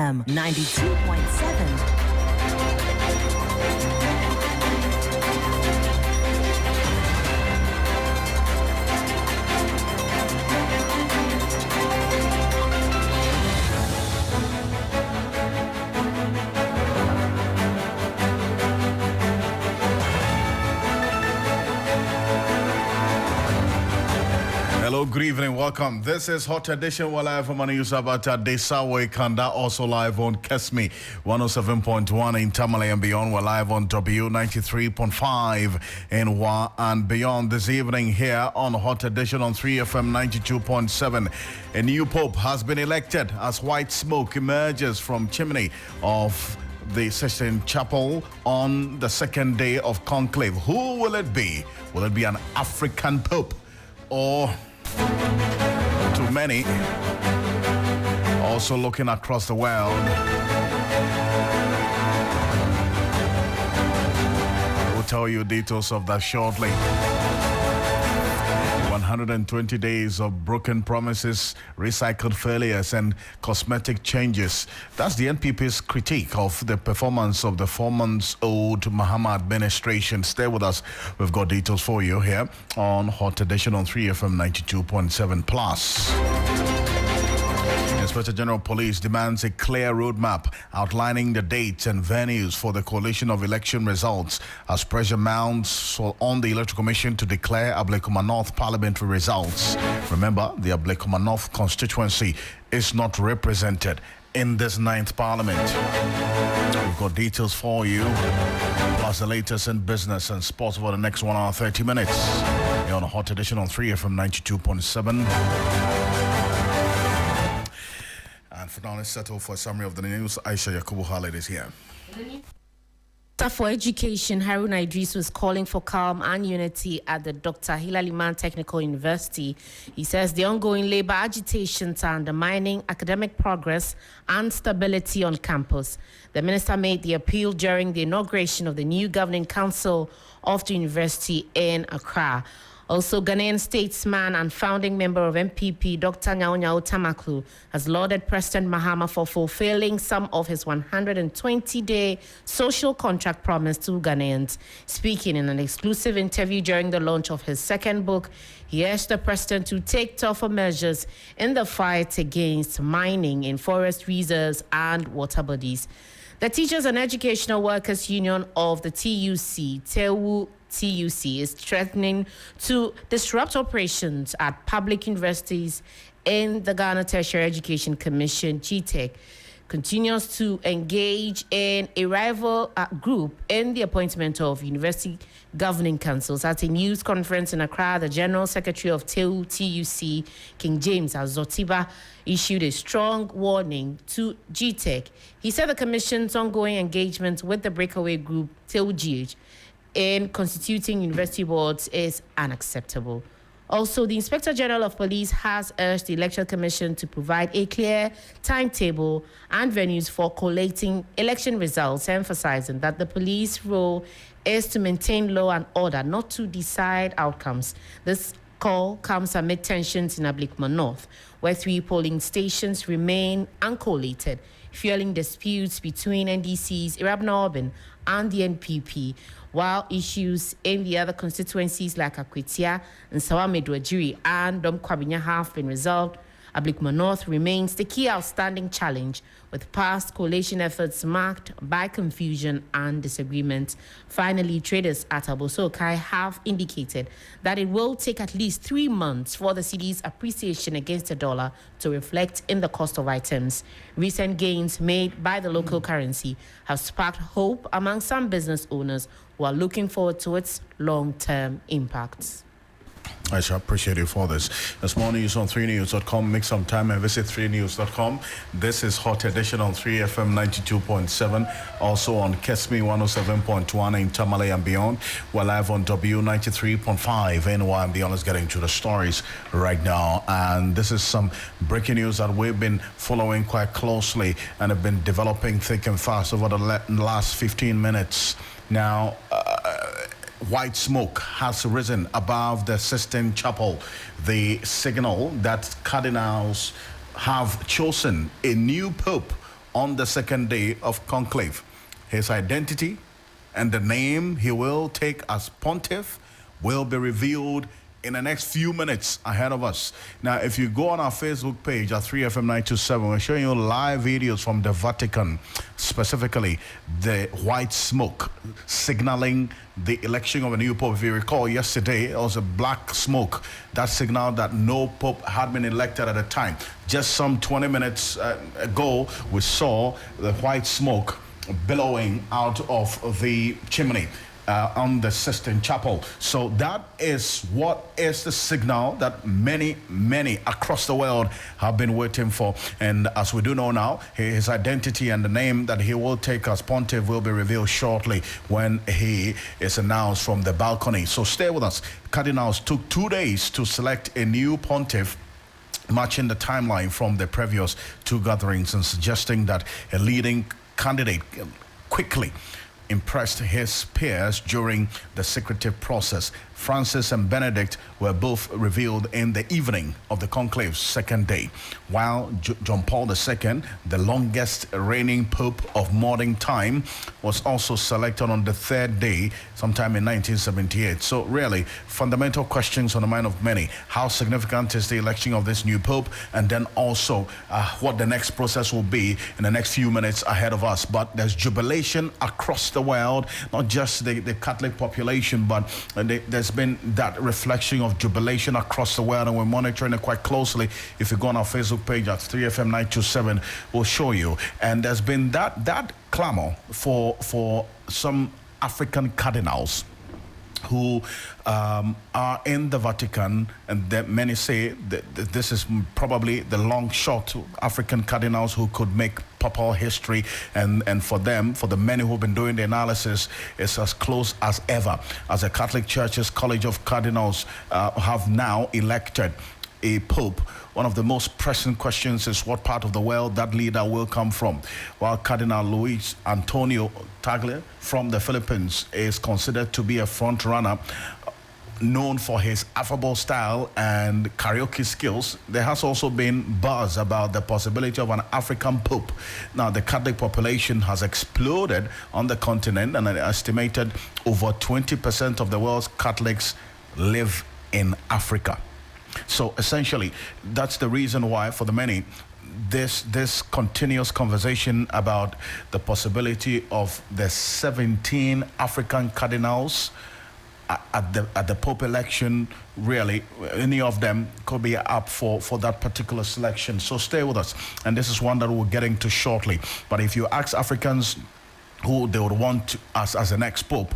FM 92.7. Hello, good evening, welcome. This is Hot Edition. We're live from Maniyusabata, Desawe, Kanda, also live on Kesmi 107.1 in Tamale and beyond. We're live on W93.5 in Wa and beyond this evening here on Hot Edition on 3FM 92.7. A new pope has been elected as white smoke emerges from chimney of the Sistine Chapel on the second day of conclave. Who will it be? Will it be an African pope or to many also looking across the world? We'll tell you details of that shortly. 120 days of broken promises, recycled failures, and cosmetic changes. That's the NPP's critique of the performance of the 4-month-old Mahama administration. Stay with us. We've got details for you here on Hot Edition on 3FM 92.7 Plus. Inspector General Police demands a clear roadmap outlining the dates and venues for the collation of election results as pressure mounts on the Electoral Commission to declare Ablekuma North parliamentary results. Remember, the Ablekuma North constituency is not represented in this 9th parliament. We've got details for you, plus the latest in business and sports for the next 1 hour 30 minutes. You're on a Hot Edition on 3FM 92.7. And for now, let's settle for a summary of the news. Aisha Yakubu Khalid is here. Minister for Education Haruna Idris was calling for calm and unity at the Dr. Hilali Man Technical University. He says the ongoing labor agitations are undermining academic progress and stability on campus. The minister made the appeal during the inauguration of the new governing council of the university in Accra. Also, Ghanaian statesman and founding member of MPP, Dr. Nyao Tamaklu, has lauded President Mahama for fulfilling some of his 120-day social contract promise to Ghanaians. Speaking in an exclusive interview during the launch of his second book, he urged the president to take tougher measures in the fight against mining in forest reserves and water bodies. The Teachers and Educational Workers Union of the TUC, TUC, is threatening to disrupt operations at public universities in the Ghana Tertiary Education Commission, GTEC. Continues to engage in a rival group in the appointment of university governing councils. At a news conference in Accra, the General Secretary of TUC, King James Azotiba, issued a strong warning to GTEC. He said the Commission's ongoing engagement with the breakaway group TUGH in constituting university boards is unacceptable. Also, the Inspector General of Police has urged the Electoral Commission to provide a clear timetable and venues for collating election results, emphasizing that the police role is to maintain law and order, not to decide outcomes. This call comes amid tensions in Ablekuma North, where 3 polling stations remain uncollated, fueling disputes between NDC's Irabna Oben and the NPP, while issues in the other constituencies like Akwetia and Sawamedwajiri and Domkwabinya have been resolved. Ablekuma North remains the key outstanding challenge, with past coalition efforts marked by confusion and disagreement. Finally, traders at Abosokai have indicated that it will take at least 3 months for the cedi's appreciation against the dollar to reflect in the cost of items. Recent gains made by the local currency have sparked hope among some business owners who are looking forward to its long-term impacts. I shall appreciate you for this. There's more news on 3news.com. Make some time and visit 3news.com. This is Hot Edition on 3FM 92.7. Also on Kesmi 107.1 in Tamale and beyond. We're live on W93.5 in NY and beyond. Let's get into the stories right now. And this is some breaking news that we've been following quite closely and have been developing thick and fast over the last 15 minutes. Now, white smoke has risen above the Sistine Chapel, the signal that cardinals have chosen a new pope on the second day of conclave. His identity and the name he will take as pontiff will be revealed in the next few minutes ahead of us. Now, if you go on our Facebook page at 3FM927, we're showing you live videos from the Vatican, specifically the white smoke signaling the election of a new pope. If you recall, yesterday it was a black smoke that signaled that no pope had been elected at the time. Just some 20 minutes ago, we saw the white smoke billowing out of the chimney on the Sistine Chapel. So that is what is the signal that many across the world have been waiting for. And as we do know now, his identity and the name that he will take as pontiff will be revealed shortly when he is announced from the balcony. So stay with us. Cardinals took 2 days to select a new pontiff, matching the timeline from the previous two gatherings and suggesting that a leading candidate quickly impressed his peers during the secretive process. Francis and Benedict were both revealed in the evening of the conclave's second day, while John Paul II, the longest reigning pope of modern time, was also selected on the third day, sometime in 1978. So really, fundamental questions on the mind of many. How significant is the election of this new pope? And then also what the next process will be in the next few minutes ahead of us. But there's jubilation across the world, not just the Catholic population, but there's been that reflection of jubilation across the world, and we're monitoring it quite closely. If you go on our Facebook page at 3FM927, we'll show you. And there's been that clamor for some African cardinals who are in the Vatican, and that many say that this is probably the long shot to African cardinals who could make papal history, and for them, for the many who've been doing the analysis, it's as close as ever, as the Catholic Church's College of Cardinals have now elected a pope. One of the most pressing questions is what part of the world that leader will come from. While Cardinal Luis Antonio Tagle from the Philippines is considered to be a front runner, known for his affable style and karaoke skills, there has also been buzz about the possibility of an African pope. Now, the Catholic population has exploded on the continent, and an estimated over 20% of the world's Catholics live in Africa. So essentially, that's the reason why, for the many, this continuous conversation about the possibility of the 17 African cardinals at the Pope election, really, any of them could be up for that particular selection. So stay with us. And this is one that we'll get into shortly. But if you ask Africans who they would want as the next Pope,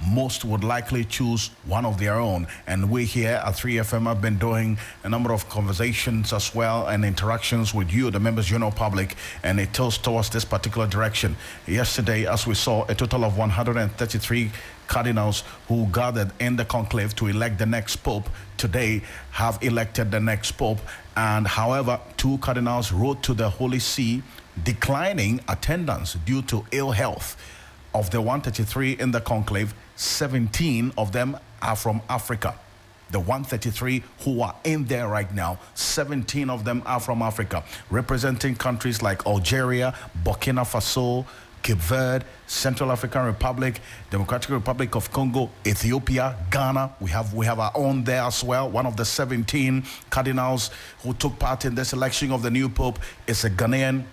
most would likely choose one of their own. And we here at 3FM have been doing a number of conversations as well and interactions with you, the members general public, and it tilts towards this particular direction. Yesterday, as we saw, a total of 133 cardinals who gathered in the conclave to elect the next pope today have elected the next pope. And however, 2 cardinals wrote to the Holy See declining attendance due to ill health. Of the 133 in the conclave, 17 of them are from Africa. The 133 who are in there right now, 17 of them are from Africa, representing countries like Algeria, Burkina Faso, Cape Verde, Central African Republic, Democratic Republic of Congo, Ethiopia, Ghana. We have our own there as well. One of the 17 cardinals who took part in this election of the new pope is a Ghanaian.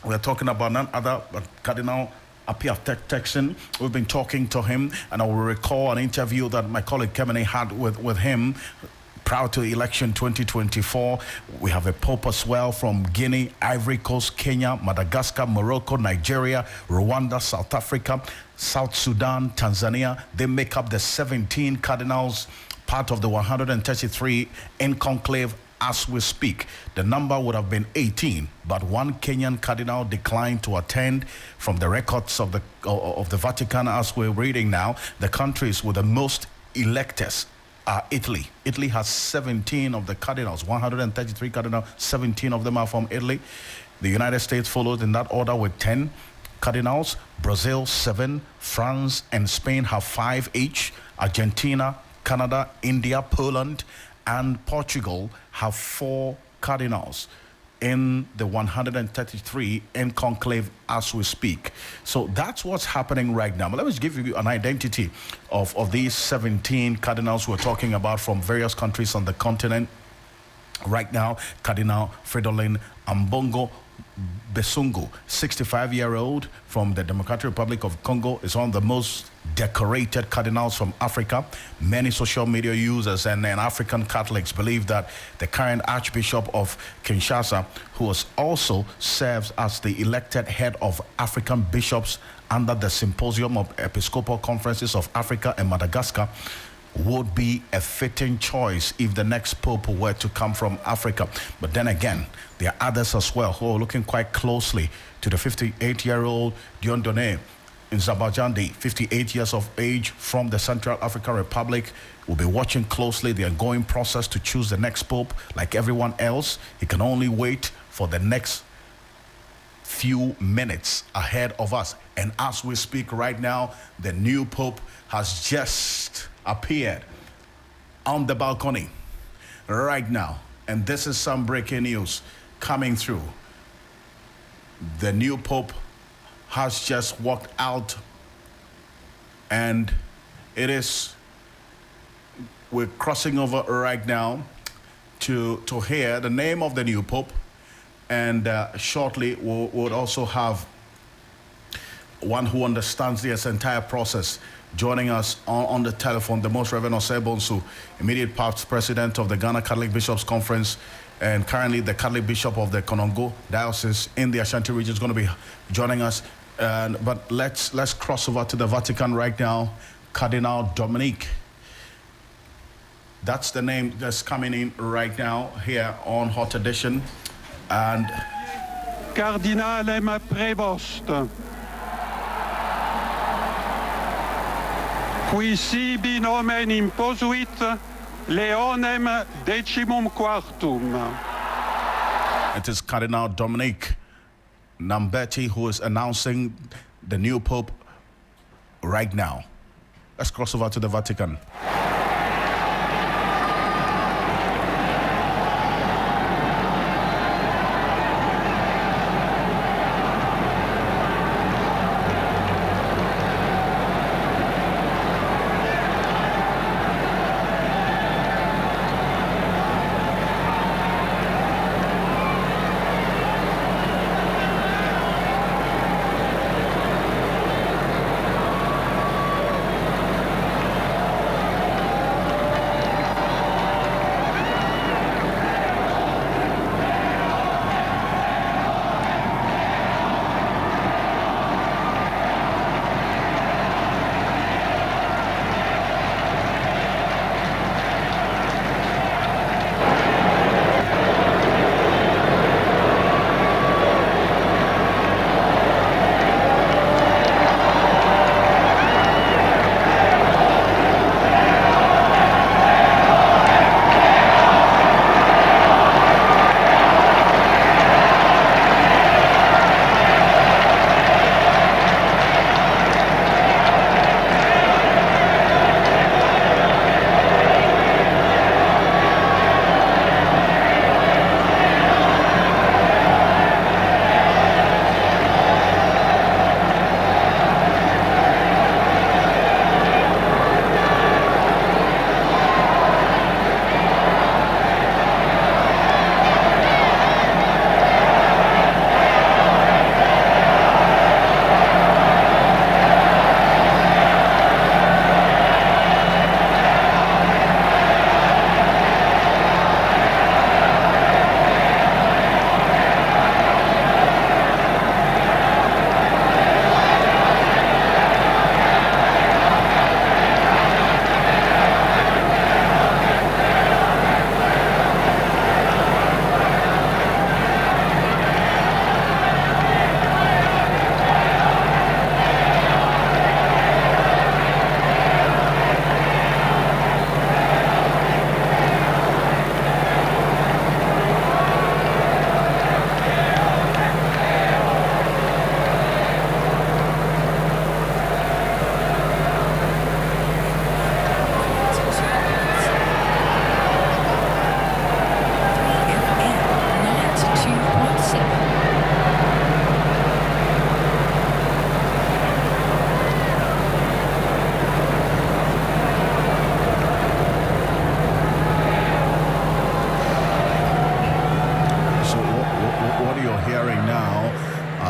We're talking about none other but Cardinal Apia Texan. We've been talking to him, and I will recall an interview that my colleague Kemene had with him prior to election 2024. We have a pope as well from Guinea, Ivory Coast, Kenya, Madagascar, Morocco, Nigeria, Rwanda, South Africa, South Sudan, Tanzania. They make up the 17 cardinals, part of the 133 in conclave. As we speak, the number would have been 18, but one Kenyan cardinal declined to attend. From the records of the Vatican, as we're reading now, the countries with the most electors are Italy. Italy has 17 of the cardinals, 133 cardinals, 17 of them are from Italy. The United States followed in that order with 10 cardinals. Brazil, 7. France and Spain have 5 each. Argentina, Canada, India, Poland, and Portugal have 4 cardinals. in the 133 in conclave as we speak. So that's what's happening right now. But let me just give you an identity of these 17 cardinals we're talking about from various countries on the continent. Right now, Cardinal Fridolin Ambongo Besungu, 65-year-old from the Democratic Republic of Congo, is one of the most decorated cardinals from Africa. Many social media users and African Catholics believe that the current Archbishop of Kinshasa, who also serves as the elected head of African bishops under the Symposium of Episcopal Conferences of Africa and Madagascar, would be a fitting choice if the next pope were to come from Africa. But then again, there are others as well who are looking quite closely to the 58-year-old Dieudonné Nzabajandi, 58 years of age, from the Central African Republic. Will be watching closely the ongoing process to choose the next pope. Like everyone else, he can only wait for the next few minutes ahead of us. And as we speak right now, the new pope has just appeared on the balcony right now. And this is some breaking news coming through. The new pope has just walked out, and we're crossing over right now to hear the name of the new pope, and shortly we'll also have one who understands this entire process joining us on the telephone, the Most Reverend Osebonsu, immediate past president of the Ghana Catholic Bishops Conference and currently the Catholic Bishop of the Konongo Diocese in the Ashanti region, is going to be joining us. But let's cross over to the Vatican right now. Cardinal Dominique. That's the name that's coming in right now here on Hot Edition. And Cardinalem Prevost. Qui sibi nomen imposuit Leonem decimum quartum. It is Cardinal Dominique Nambetti who is announcing the new pope right now. Let's cross over to the Vatican.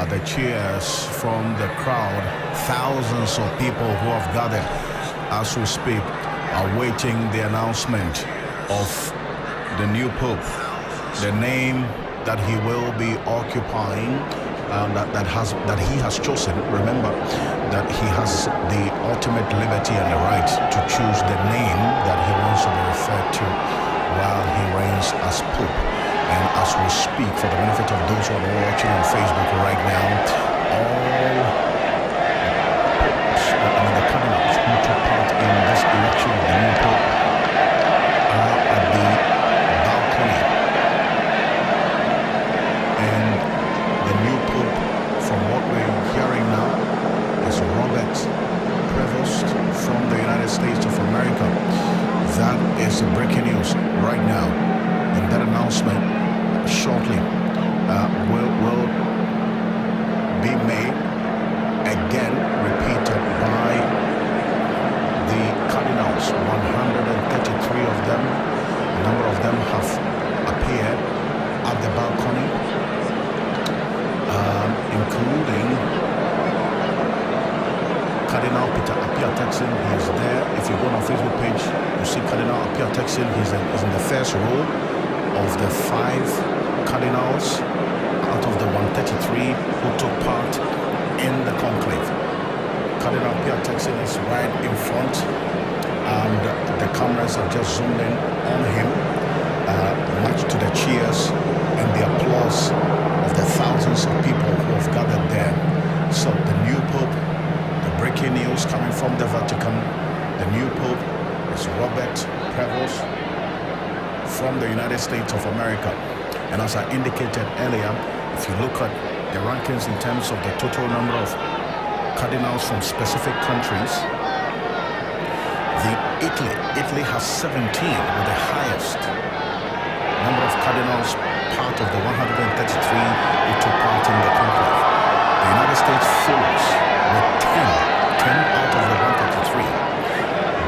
the cheers from the crowd. Thousands of people who have gathered as we speak are waiting the announcement of the new Pope, the name that he will be occupying, that he has chosen. Remember that he has the ultimate liberty and the right to choose the name that he wants to be referred to while he reigns as Pope. And as we speak, for the benefit of those who are watching on Facebook right now, all the cardinals who took part in this election of the new Pope are at the balcony. And the new Pope, from what we're hearing now, is Robert Prevost from the United States of America. That is breaking news right now. And that announcement shortly will be made, again repeated by the cardinals. 133 of them, a number of them have appeared at the balcony, including Cardinal Peter Appiah Texan. He is there. If you go on our Facebook page, you see Cardinal Appiah Texan. He's in the first row of the 5 cardinals out of the 133 who took part in the conclave. Cardinal Appiah Texan is right in front, and the cameras have just zoomed in on him, much to the cheers and the applause of the thousands of people who have gathered there. So the new Pope, the breaking news coming from the Vatican, the new Pope is Robert Prevost from the United States of America. And as I indicated earlier, if you look at the rankings in terms of the total number of cardinals from specific countries, Italy has 17 with the highest number of cardinals, part of the 133 who took part in the conclave. The United States follows with 10 out of the 133.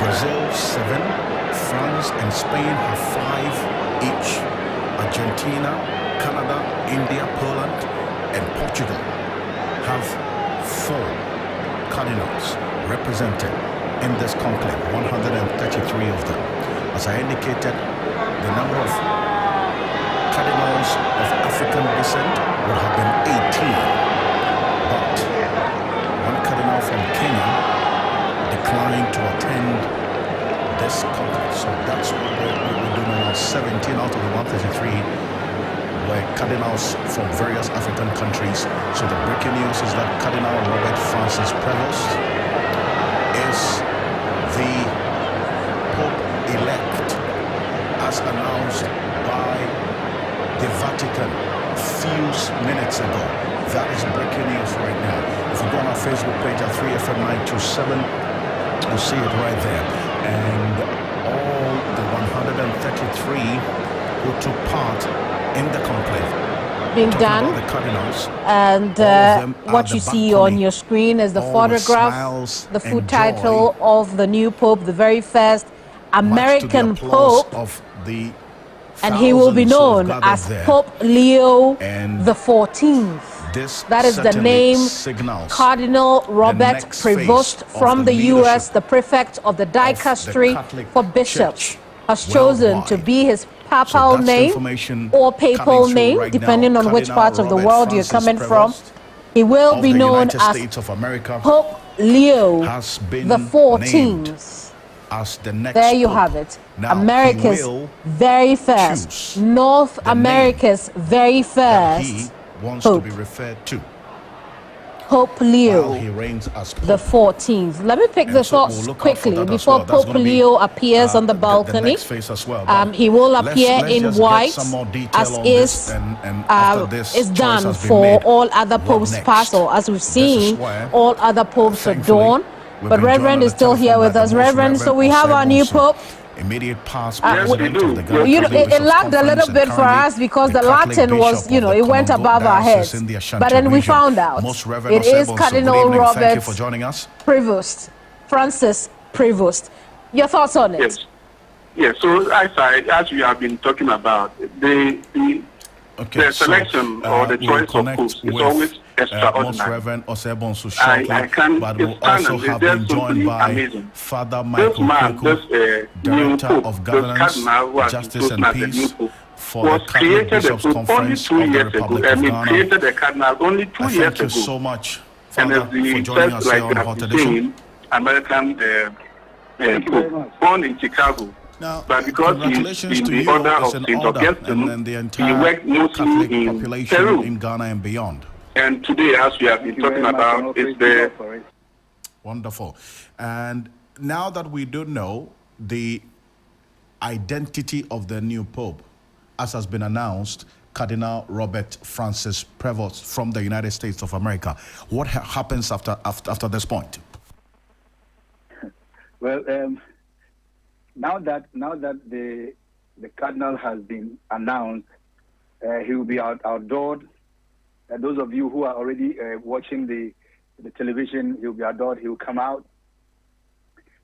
Brazil 7. France and Spain have 5 each. Argentina, Canada, India, Poland, and Portugal have 4 cardinals represented in this conclave, 133 of them. As I indicated, the number of cardinals of African descent would have been 18, but one cardinal from Kenya declined to attend this conclave. So that's what we're doing now. 17 out of the 133 were cardinals from various African countries. So the breaking news is that Cardinal Robert Francis Prevost is the Pope-elect, as announced by the Vatican a few minutes ago. That is breaking news right now. If you go on our Facebook page at 3FM927, you'll see it right there. And all the 133 who took part in the conclave being done, the cardinals, and what you see on your screen is the photograph, the full title of the new Pope, the very first American Pope, of the and he will be known as Pope Leo the 14th. That is the name. Cardinal Robert Prevost from the U.S., the prefect of the dicastery for bishops, has chosen to be his papal name or papal name, depending on which part of the world you're coming from. He will be known as Pope Leo the 14th. There you have it. America's very first, North America's very first Pope. To be referred to Pope Leo he reigns as Pope. the 14th. Let me pick this up quickly before Pope Leo appears on the balcony. He will appear in white, as is done for all other popes past, or as we've seen all other popes adorn. But Reverend is still here with us. Reverend, so we have our new Pope. Immediate past it lagged a little bit for us because the Latin was, it went above our heads. But then we found out it is Cardinal Robert Prevost, Francis Prevost. Your thoughts on it? Yes. So as we have been talking about, the selection or the choice of popes is always Most Reverend Osebonsu I shortly, can but we'll also have been joined by amazing. Father Michael Kweku, Director of Governance, Justice and Peace for the Catholic Bishops Conference of the Republic of Ghana. Created the cardinal only 2 years ago. Thank you so much, Father, for joining us here on Hot Edition. American Pope, born in Chicago. Now, but because congratulations he's to in you the order as of an St. order Augustine, and the he entire worked mostly Catholic in population Peru. in Ghana and beyond. And today, as we have been talking about, is the... Wonderful. And now that we do know the identity of the new Pope, as has been announced, Cardinal Robert Francis Prevost from the United States of America, what happens after this point? Well, now that the cardinal has been announced, he will be adored. Those of you who are already watching the television, he will be adored. He will come out,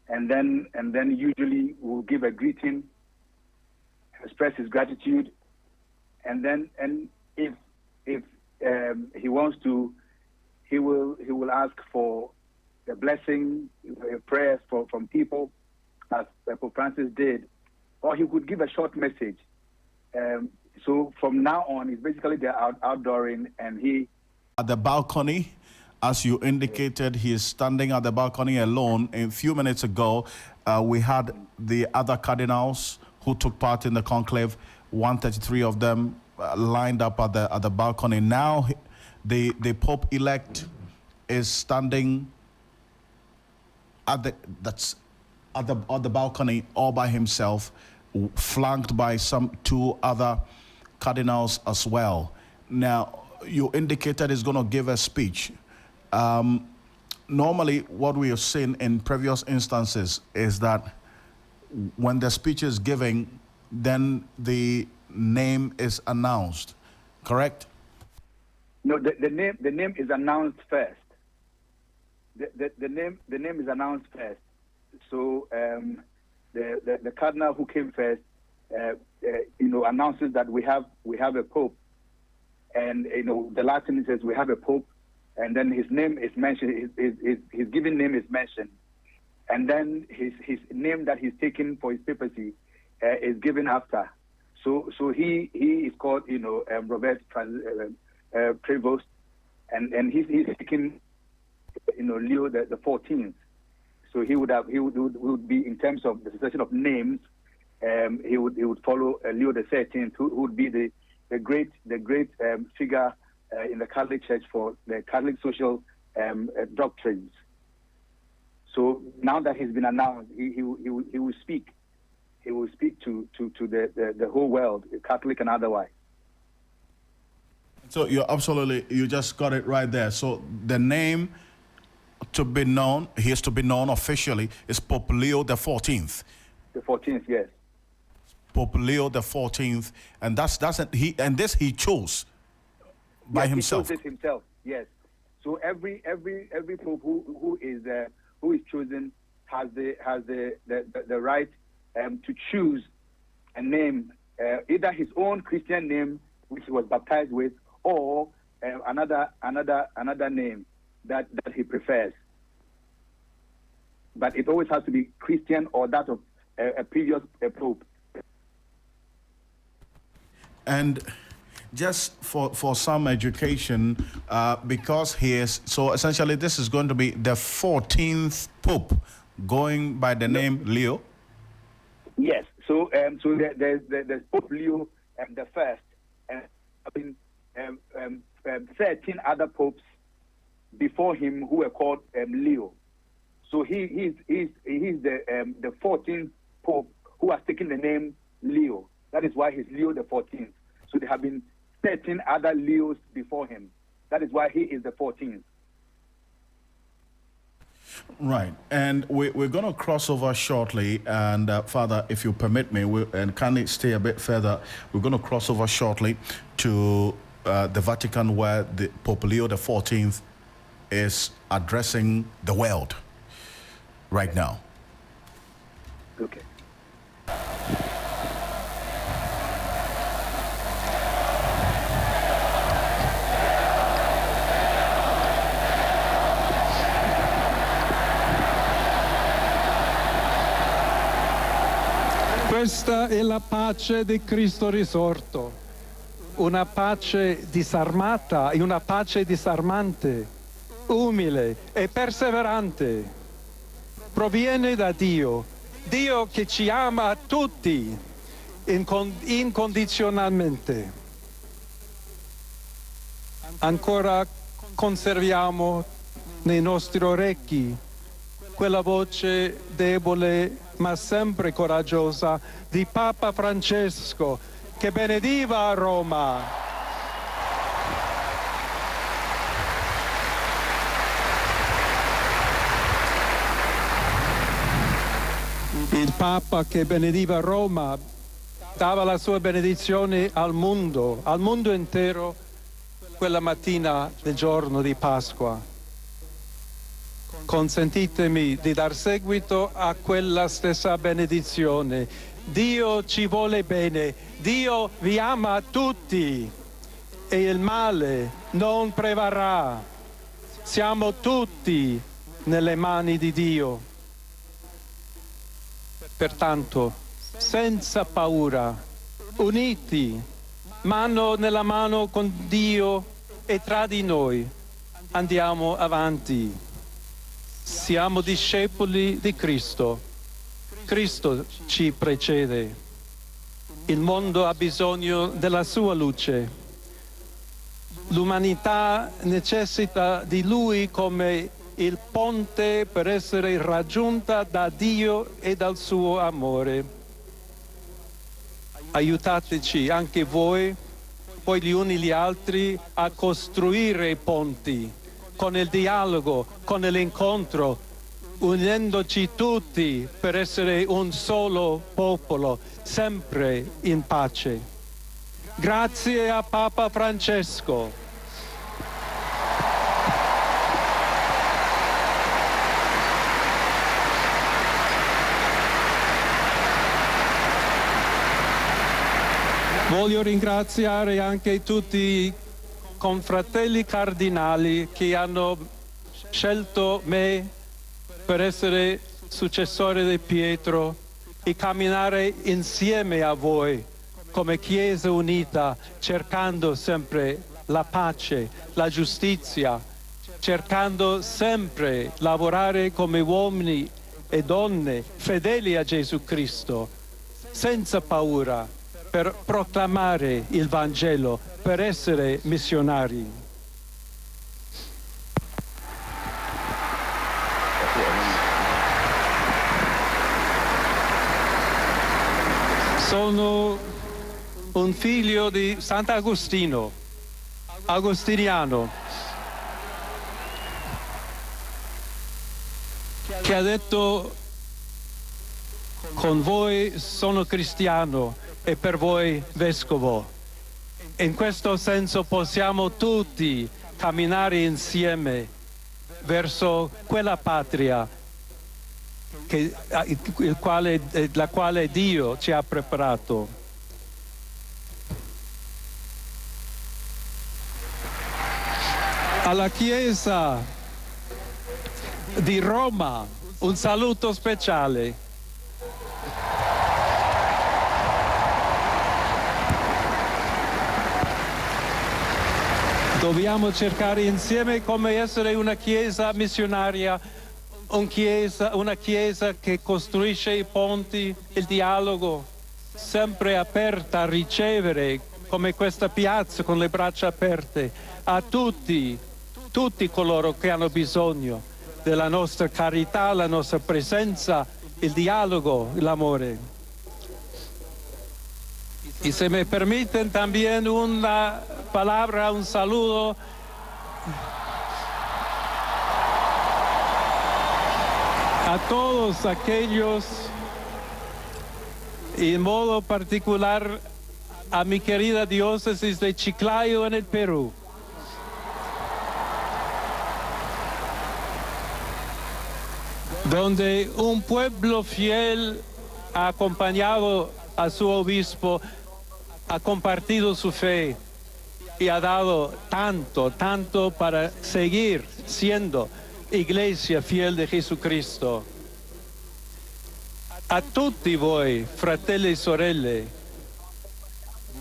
and then usually will give a greeting, express his gratitude, and if he wants to, he will ask for the blessing, prayers from people, as Pope Francis did, or he could give a short message. So from now on, it's basically the outdooring, and he... At the balcony, as you indicated, he is standing at the balcony alone. A few minutes ago, we had the other cardinals who took part in the conclave, 133 of them lined up at the balcony. Now, the Pope-elect is standing at the balcony all by himself, flanked by two other cardinals as well. Now, you indicated he's going to give a speech. Normally, what we have seen in previous instances is that when the speech is given, then the name is announced. Correct? No, the name is announced first. The name is announced first. So the cardinal who came first, announces that we have a pope, and the Latin says we have a pope, and then his name is mentioned. His given name is mentioned, and then his name that he's taken for his papacy is given after. So he is called Robert Prevost, and he's taken Leo the 14th. So he would be, in terms of the succession of names, he would follow Leo the 13th, who would be the great figure in the Catholic Church for the Catholic social doctrines. So now that he's been announced, he will speak. He will speak to the whole world, Catholic and otherwise. So you just got it right there. So the name to be known, he is to be known officially, is Pope Leo the 14th. The 14th, yes. Pope Leo the 14th, and this he chose by himself. He chose this himself, yes. So every pope who is chosen has the right to choose a name, either his own Christian name, which he was baptized with, or another name that he prefers. But it always has to be Christian or that of a previous pope. And just for some education, because he is, so essentially this is going to be the 14th pope going by the name Leo? Yes. So there's Pope Leo the first, and 13 other popes before him who were called Leo. So he's the 14th pope who has taken the name Leo. That is why he's Leo the 14th. So there have been 13 other Leos before him. That is why he is the 14th. Right, and we're going to cross over shortly, and Father, if you permit me, and kindly stay a bit further, we're going to cross over shortly to the Vatican, where the Pope Leo the 14th is addressing the world right now. Okay. Questa è la pace di Cristo risorto, una pace disarmata e una pace disarmante, umile e perseverante. Proviene da Dio, Dio che ci ama tutti incondizionalmente. Ancora conserviamo nei nostri orecchi quella voce debole ma sempre coraggiosa di Papa Francesco che benediva a Roma. Il Papa che benediva Roma dava la sua benedizione al mondo intero quella mattina del giorno di Pasqua. Consentitemi di dar seguito a quella stessa benedizione. Dio ci vuole bene, Dio vi ama tutti e il male non prevarrà. Siamo tutti nelle mani di Dio. Pertanto, senza paura, uniti, mano nella mano con Dio e tra di noi, andiamo avanti. Siamo discepoli di Cristo. Cristo ci precede. Il mondo ha bisogno della sua luce. L'umanità necessita di Lui come il ponte per essere raggiunta da Dio e dal suo amore. Aiutateci anche voi, poi gli uni gli altri, a costruire i ponti con il dialogo, con l'incontro, unendoci tutti per essere un solo popolo, sempre in pace. Grazie a Papa Francesco. Voglio ringraziare anche tutti i confratelli cardinali che hanno scelto me per essere successore di Pietro e camminare insieme a voi come Chiesa unita, cercando sempre la pace, la giustizia, cercando sempre lavorare come uomini e donne fedeli a Gesù Cristo, senza paura, per proclamare il Vangelo, per essere missionari. Sono un figlio di Sant'Agostino, agostiniano, che ha detto: con voi sono cristiano e per voi vescovo. In questo senso possiamo tutti camminare insieme verso quella patria la quale Dio ci ha preparato. Alla Chiesa di Roma un saluto speciale. Dobbiamo cercare insieme come essere una Chiesa missionaria, una Chiesa che costruisce i ponti, il dialogo, sempre aperta a ricevere, come questa piazza con le braccia aperte, a tutti coloro che hanno bisogno della nostra carità, la nostra presenza, il dialogo, l'amore. Y se me permiten también una palabra, un saludo a todos aquellos, y en modo particular a mi querida diócesis de Chiclayo en el Perú. Donde un pueblo fiel ha acompañado a su obispo, ha compartido su fe y ha dado tanto para seguir siendo iglesia fiel de Jesucristo. A tutti voi, fratelli e sorelle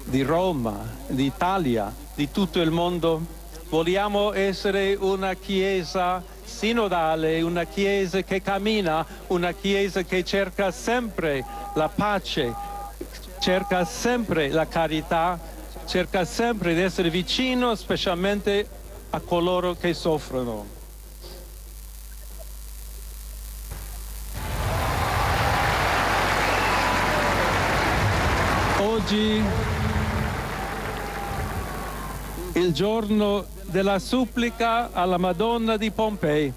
di Roma, d'Italia, di tutto il mondo, vogliamo essere una Chiesa sinodale, una Chiesa che cammina, una Chiesa che cerca sempre la pace, cerca sempre la carità, cerca sempre di essere vicino specialmente a coloro che soffrono. Oggi, il giorno della supplica alla Madonna di Pompei.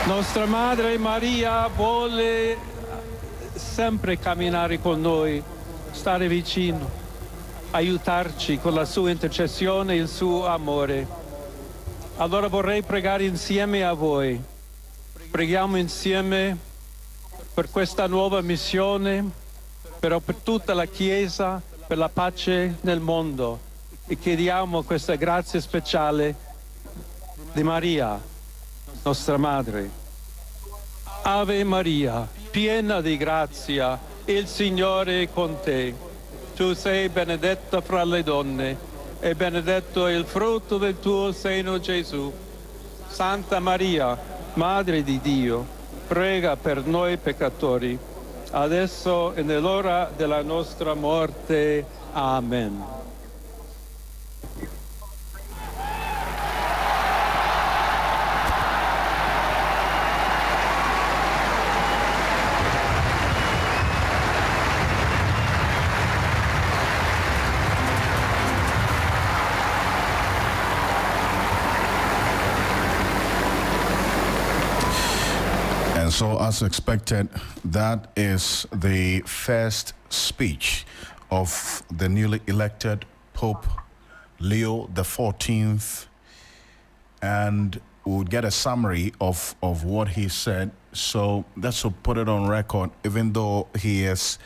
Nostra Madre Maria vuole sempre camminare con noi, stare vicino, aiutarci con la sua intercessione e il suo amore. Allora vorrei pregare insieme a voi. Preghiamo insieme per questa nuova missione, però per tutta la Chiesa, per la pace nel mondo, e chiediamo questa grazia speciale di Maria, nostra Madre. Ave Maria, piena di grazia, il Signore è con te. Tu sei benedetta fra le donne e benedetto è il frutto del tuo seno, Gesù. Santa Maria, Madre di Dio, prega per noi peccatori, adesso e nell'ora della nostra morte. Amen. So, as expected, that is the first speech of the newly elected Pope Leo XIV, and we'll get a summary of what he said. So that's to put it on record, even though he is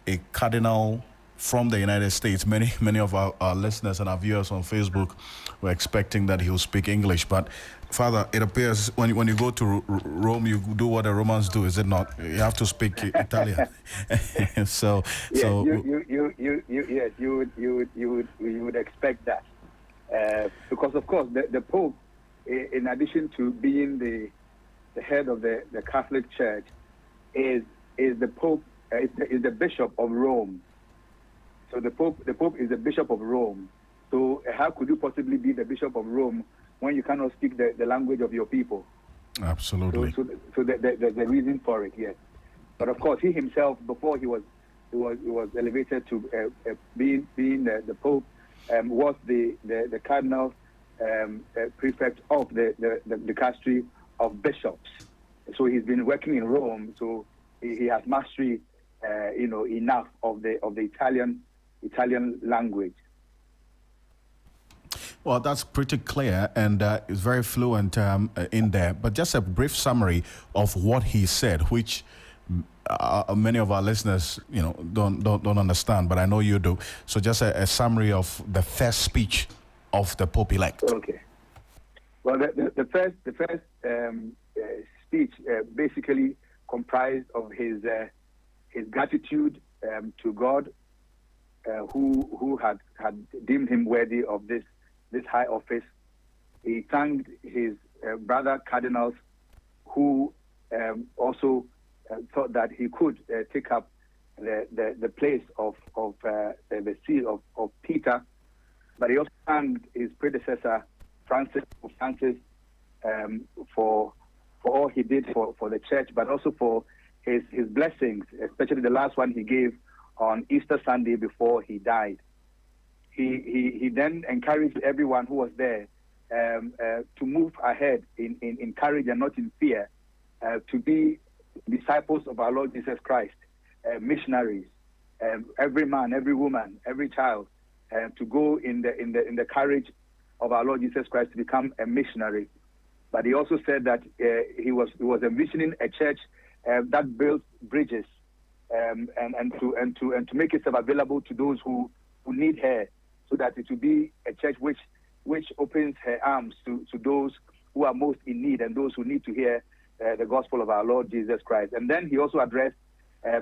a cardinal from the United States, many of our listeners and our viewers on Facebook were expecting that he will speak English. But Father, it appears when you go to Rome, you do what the Romans do, is it not? You have to speak Italian. So you would expect that, because of course the Pope, in addition to being the head of the Catholic Church, is the Pope, is the Bishop of Rome. So the Pope is the Bishop of Rome. So how could you possibly be the Bishop of Rome when you cannot speak the language of your people? Absolutely. So there's a reason for it, yes. But of course, he himself, before he was elevated to being the Pope, was the cardinal prefect of the dicastery of bishops. So he's been working in Rome. So he has mastery, enough of the Italian language. Well, that's pretty clear, and it's very fluent in there. But just a brief summary of what he said, which many of our listeners, don't understand, but I know you do. So just a summary of the first speech of the Pope elect. Okay. Well, the first speech basically comprised of his gratitude to God, who had deemed him worthy of this high office. He thanked his brother cardinals who also thought that he could take up the place of the see of Peter, but he also thanked his predecessor Francis for all he did for the church, but also for his blessings, especially the last one he gave on Easter Sunday before he died. He then encouraged everyone who was there to move ahead in courage and not in fear, to be disciples of our Lord Jesus Christ, missionaries, every man, every woman, every child, to go in the courage of our Lord Jesus Christ to become a missionary. But he also said that he was envisioning a church that builds bridges and to make itself available to those who need her, so that it will be a church which opens her arms to those who are most in need and those who need to hear the gospel of our Lord Jesus Christ. And then he also addressed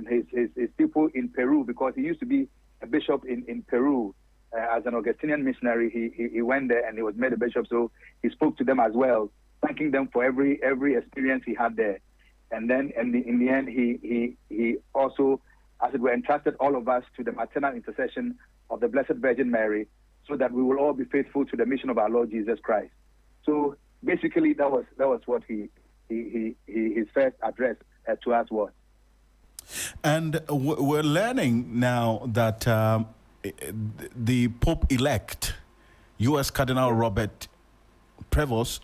his people in Peru, because he used to be a bishop in Peru. As an Augustinian missionary, he went there and he was made a bishop, so he spoke to them as well, thanking them for every experience he had there. And then in the end, he also, as it were, entrusted all of us to the maternal intercession of the Blessed Virgin Mary, so that we will all be faithful to the mission of our Lord Jesus Christ. So basically, that was what his first address to us was. And we're learning now that the Pope-elect, U.S. Cardinal Robert Prevost,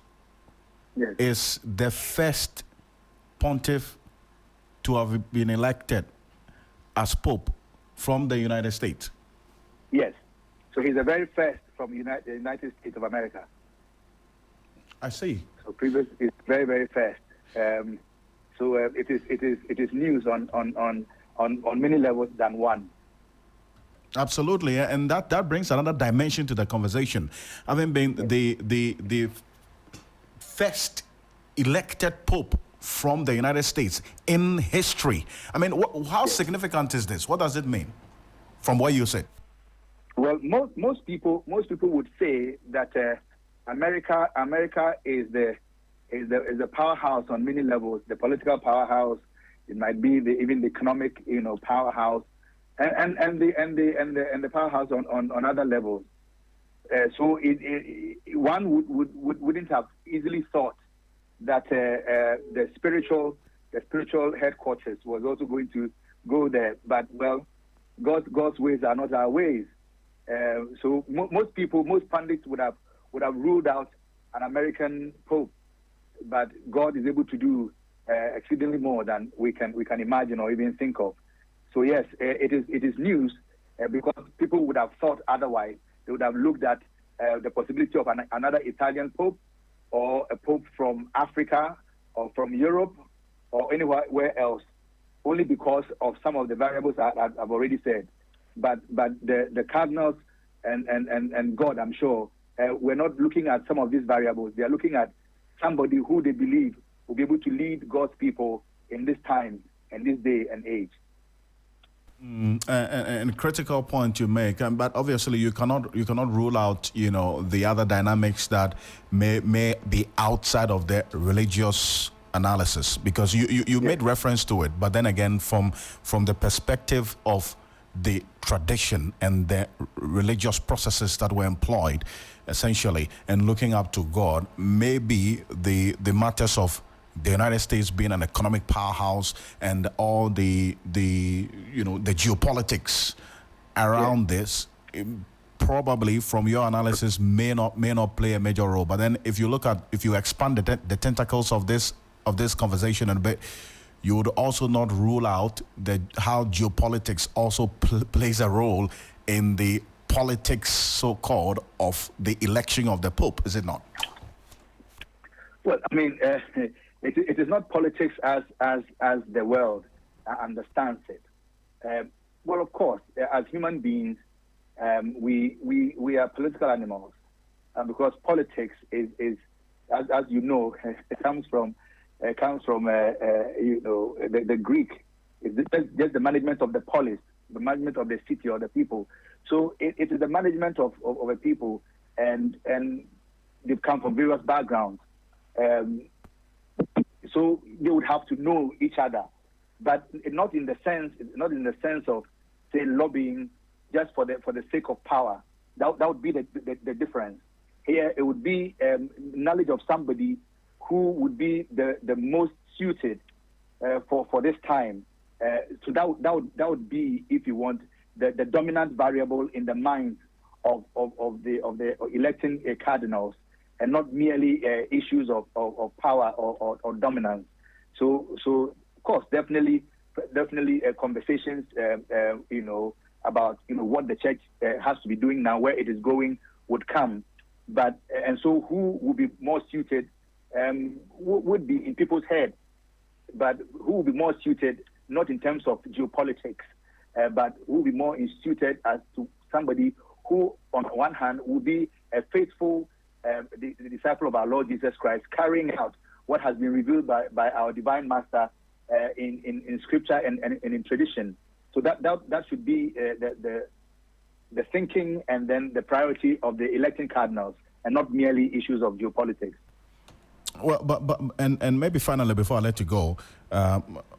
Yes. is the first pontiff to have been elected as Pope from the United States. Yes. So he's the very first from the United States of America. I see. So previous is very, very first. So it is news on many levels than one. Absolutely, and that brings another dimension to the conversation. Having been the first elected Pope from the United States in history. I mean, how significant is this? What does it mean, from what you said? Well, most people would say that America is the powerhouse on many levels. The political powerhouse. It might be even the economic powerhouse, and the powerhouse on other levels. So one wouldn't have easily thought that the spiritual headquarters was also going to go there. But well, God's ways are not our ways. So most pundits would have ruled out an American Pope, but God is able to do exceedingly more than we can imagine or even think of. So yes, it is news because people would have thought otherwise. They would have looked at the possibility of another Italian Pope, or a Pope from Africa or from Europe or anywhere else, only because of some of the variables I've already said. But the cardinals and God, I'm sure, we're not looking at some of these variables. They are looking at somebody who they believe will be able to lead God's people in this time and this day and age. And critical point you make, but obviously you cannot rule out the other dynamics that may be outside of the religious analysis, because you made reference to it, but then again from the perspective of the tradition and the religious processes that were employed, essentially, and looking up to God, maybe the matters of the United States being an economic powerhouse and all the geopolitics around this, probably from your analysis may not play a major role. But then if you expand the tentacles of this conversation a bit, you would also not rule out how geopolitics also plays a role in the politics, so-called, of the election of the Pope, is it not? Well, I mean, it is not politics as the world understands it. Well, of course, as human beings, we are political animals, because politics is as you know, it comes from the Greek. It's just the management of the polis, the management of the city or the people. So it is the management of a people, and they've come from various backgrounds. So they would have to know each other, but not in the sense of, say, lobbying just for the sake of power. That would be the difference. Here it would be knowledge of somebody who would be the most suited for this time. So that would be, if you want, the dominant variable in the minds of the electing cardinals, and not merely issues of power or dominance. So of course, definitely conversations about what the church has to be doing now, where it is going, would come. But and so who would be more suited would be in people's head, but who would be more suited not in terms of geopolitics, but who would be more suited as to somebody who, on one hand, would be a faithful the disciple of our Lord Jesus Christ, carrying out what has been revealed by our divine master in scripture and in tradition. So that should be the thinking and then the priority of the electing cardinals, and not merely issues of geopolitics. Well, but maybe finally, before I let you go,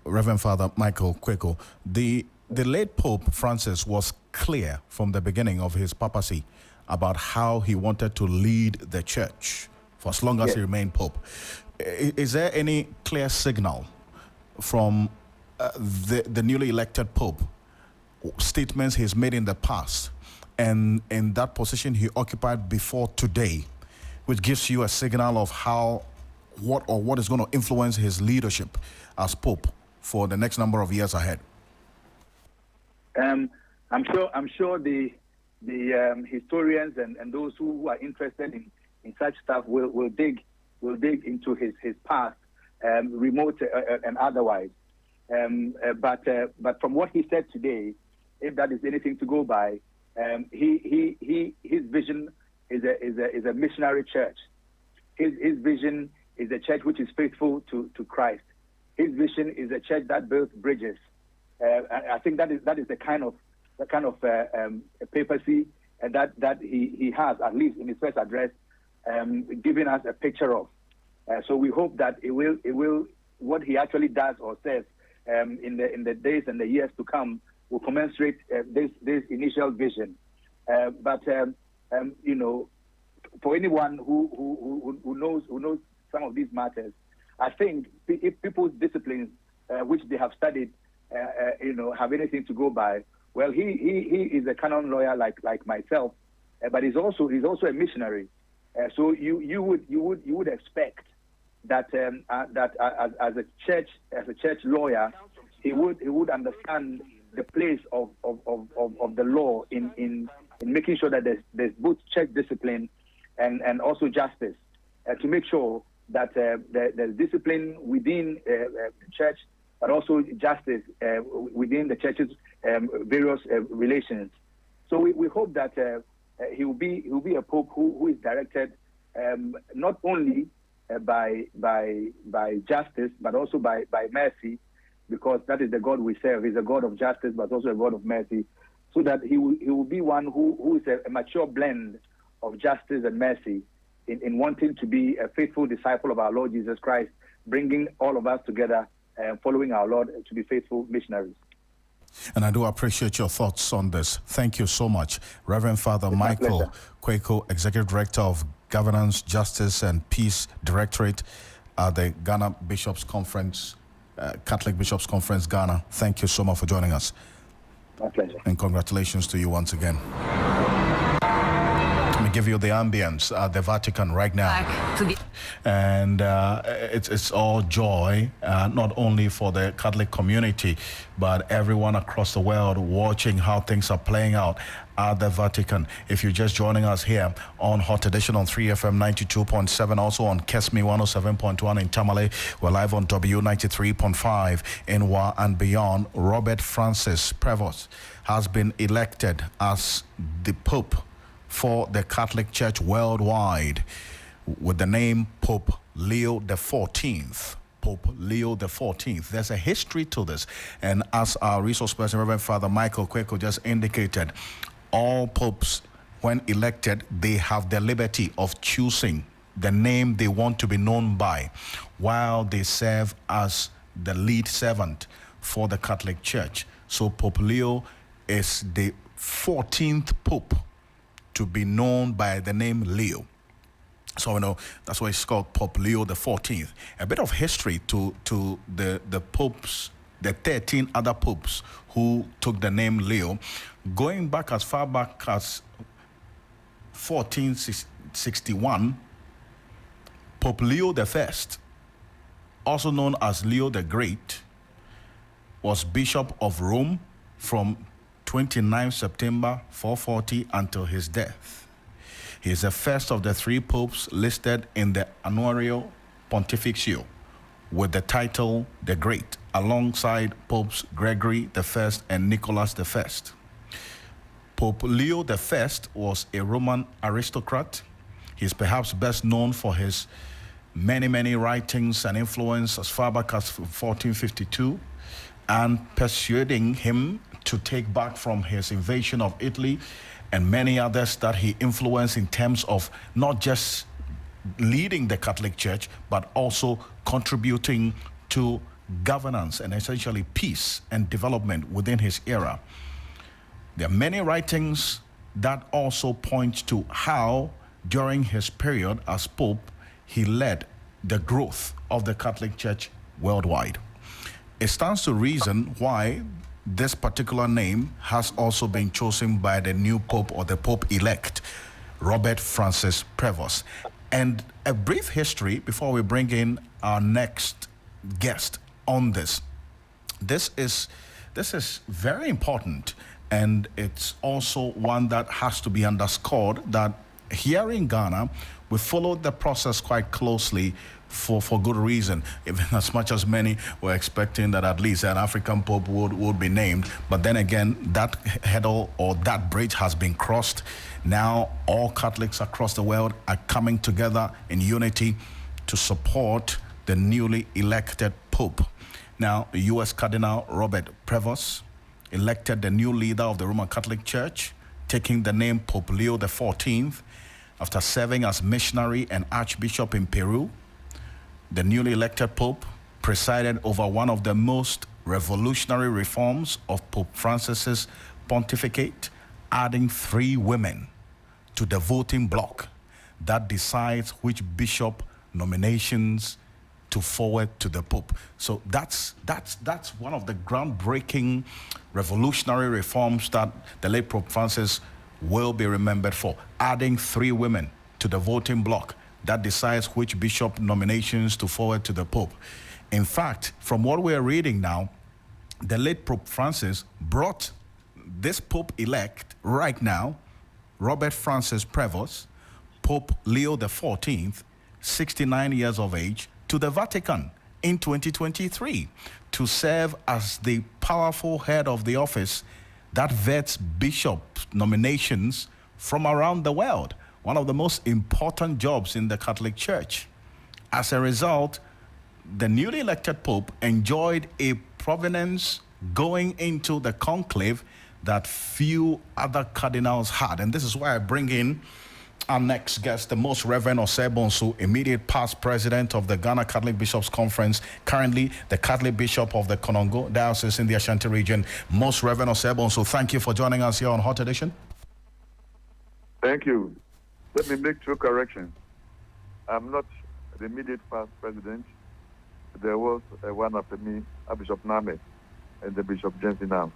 Reverend Father Michael Kwaku, the late Pope Francis was clear from the beginning of his papacy about how he wanted to lead the church for as long as he remained Pope. Is there any clear signal from the newly elected Pope, statements he's made in the past, and in that position he occupied before today, which gives you a signal of what is going to influence his leadership as Pope for the next number of years ahead? I'm sure the historians and those who are interested in such stuff will dig into his past, remote and otherwise. But from what he said today, if that is anything to go by, his vision is a missionary church. His vision is a church which is faithful to Christ. His vision is a church that builds bridges. I think that is the kind of papacy that he has, at least in his first address, giving us a picture of. So we hope that it will what he actually does or says in the days and the years to come will commensurate this initial vision. But for anyone who knows some of these matters, I think if people's disciplines, which they have studied, have anything to go by, well, he is a canon lawyer like myself, but he's also a missionary. So you would expect that as a church lawyer, he would understand the place of the law in making sure that there's both church discipline and also justice, to make sure that there's discipline within the church, but also justice within the church's various relations. So we hope that he will be a pope who is directed not only by justice, but also by mercy, because that is the God we serve. He's a God of justice, but also a God of mercy. So that he will be one who is a mature blend of justice and mercy in wanting to be a faithful disciple of our Lord Jesus Christ, bringing all of us together and following our Lord to be faithful missionaries. And I do appreciate your thoughts on this. Thank you so much. Reverend Father Michael Kwaku, Executive Director of Governance, Justice and Peace Directorate at the Ghana Bishops Conference, Catholic Bishops Conference, Ghana. Thank you so much for joining us. My pleasure. And congratulations to you once again. Let me give you the ambience at the Vatican right now. And it's all joy, not only for the Catholic community, but everyone across the world watching how things are playing out at the Vatican. If you're just joining us here on Hot Edition on 3FM 92.7, also on Kesmi 107.1 in Tamale, we're live on W93.5 in Wa and beyond. Robert Francis Prevost has been elected as the Pope for the Catholic Church worldwide with the name Pope Leo XIV. Pope Leo XIV. There's a history to this, and as our resource person, Reverend Father Michael Kwaku, just indicated, all popes, when elected, they have the liberty of choosing the name they want to be known by while they serve as the lead servant for the Catholic Church. So Pope Leo is the 14th Pope to be known by the name Leo. So we know that's why it's called Pope Leo XIV. A bit of history to the popes, the 13 other popes who took the name Leo, going back as far back as 1461. Pope Leo I, also known as Leo the Great, was Bishop of Rome from 29 September 440 until his death. He is the first of the three popes listed in the Annuario Pontificio with the title the Great, alongside Popes Gregory I and Nicholas I. Pope Leo I was a Roman aristocrat. He is perhaps best known for his many writings and influence as far back as 1452, and persuading him to take back from his invasion of Italy, and many others that he influenced in terms of not just leading the Catholic Church, but also contributing to governance and essentially peace and development within his era. There are many writings that also point to how, during his period as Pope, he led the growth of the Catholic Church worldwide. It stands to reason why this particular name has also been chosen by the new Pope, or the Pope-elect, Robert Francis Prevost. And a brief history before we bring in our next guest on this. This is very important, and it's also one that has to be underscored, that here in Ghana, we followed the process quite closely for good reason, even as much as many were expecting that at least an African Pope would be named. But then again, that hurdle or that bridge has been crossed. Now all Catholics across the world are coming together in unity to support the newly elected Pope. Now, U.S. Cardinal Robert Prevost elected the new leader of the Roman Catholic Church, taking the name Pope Leo XIV, after serving as missionary and archbishop in Peru. The newly elected Pope presided over one of the most revolutionary reforms of Pope Francis's pontificate, adding 3 women to the voting bloc that decides which bishop nominations to forward to the Pope. So that's one of the groundbreaking revolutionary reforms that the late Pope Francis will be remembered for, adding 3 women to the voting bloc that decides which bishop nominations to forward to the Pope. In fact, from what we're reading now, the late Pope Francis brought this Pope-elect right now, Robert Francis Prevost, Pope Leo XIV, 69 years of age, to the Vatican in 2023 to serve as the powerful head of the office that vets bishop nominations from around the world, one of the most important jobs in the Catholic Church. As a result, the newly elected Pope enjoyed a provenance going into the conclave that few other cardinals had. And this is why I bring in our next guest, the Most Reverend Osebonsu, immediate past president of the Ghana Catholic Bishops' Conference, currently the Catholic Bishop of the Konongo Diocese in the Ashanti region. Most Reverend Osebonsu, thank you for joining us here on Hot Edition. Thank you. Let me make 2 corrections. I'm not the immediate past president. There was one after me, Bishop Name, and the Bishop Jensen now.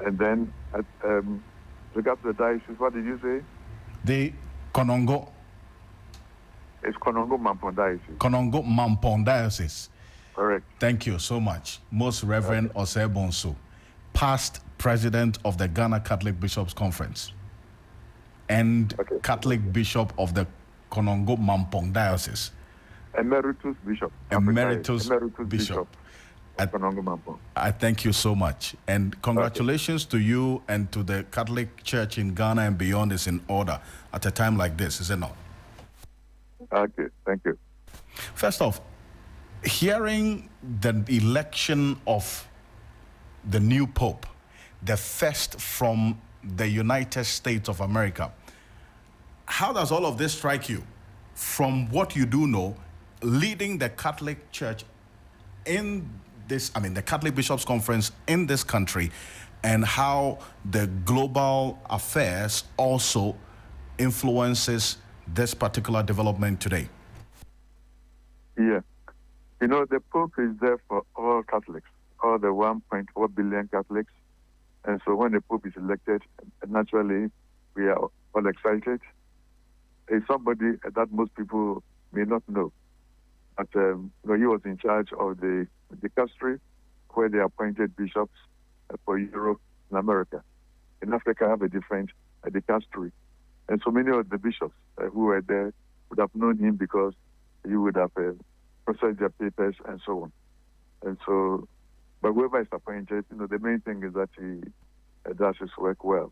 And then, regard to the diocese, what did you say? The Konongo. It's Konongo Mampon Diocese. Konongo Mampon Diocese. Correct. Thank you so much. Most Reverend Osebonsu, past president of the Ghana Catholic Bishops' Conference and Catholic Bishop of the Konongo Mampon Diocese. Emeritus Bishop. Emeritus Bishop. Konongo Mampon. I thank you so much. And congratulations to you and to the Catholic Church in Ghana and beyond is in order at a time like this, is it not? Okay, thank you. First off, hearing the election of the new Pope, the first from the United States of America, how does all of this strike you from what you do know, leading the Catholic Church in this, the Catholic Bishops' Conference in this country, and how the global affairs also influences this particular development today? Yeah. You know, the Pope is there for all Catholics, all the 1.4 billion Catholics. And so when the Pope is elected, naturally, we are all excited. He's somebody that most people may not know. But he was in charge of the dicastery where they appointed bishops for Europe and America. In Africa, I have a different dicastery. And so many of the bishops who were there would have known him because he would have processed their papers and so on. And so, but whoever is appointed, the main thing is that he does his work well.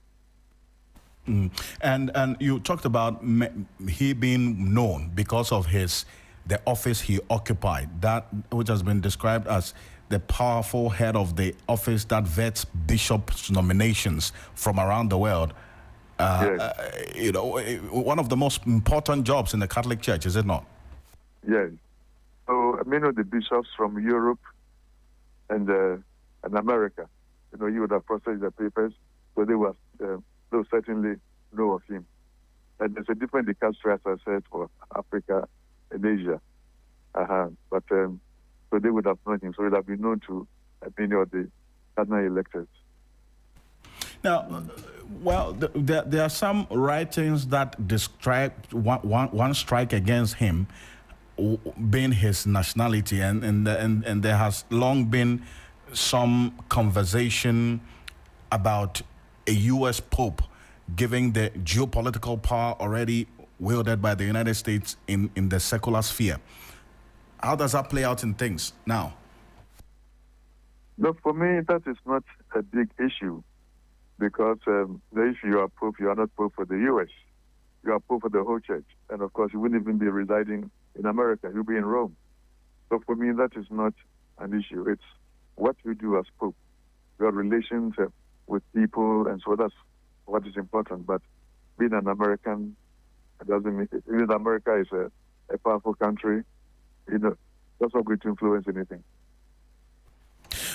And you talked about he being known because of his the office he occupied, that which has been described as the powerful head of the office that vets bishops' nominations from around the world. Yes. One of the most important jobs in the Catholic Church, is it not? Yes. So many of the bishops from Europe and America, you would have processed the papers, so they certainly know of him. And there's a different dicastery, as I said, for Africa and Asia. But so they would have known him. So it would have been known to many of the cardinal electors. Now, there are some writings that describe one strike against him being his nationality, and there has long been some conversation about a U.S. Pope giving the geopolitical power already wielded by the United States in the secular sphere. How does that play out in things now? No, for me, that is not a big issue, because if you are Pope, you are not Pope for the U.S. You are Pope for the whole church. And of course, you wouldn't even be residing in America. You'll be in Rome. So for me, that is not an issue. It's what we do as Pope. Your relations with people, and so that's what is important. But being an American, it doesn't mean, even America is a powerful country, that's not going to influence anything.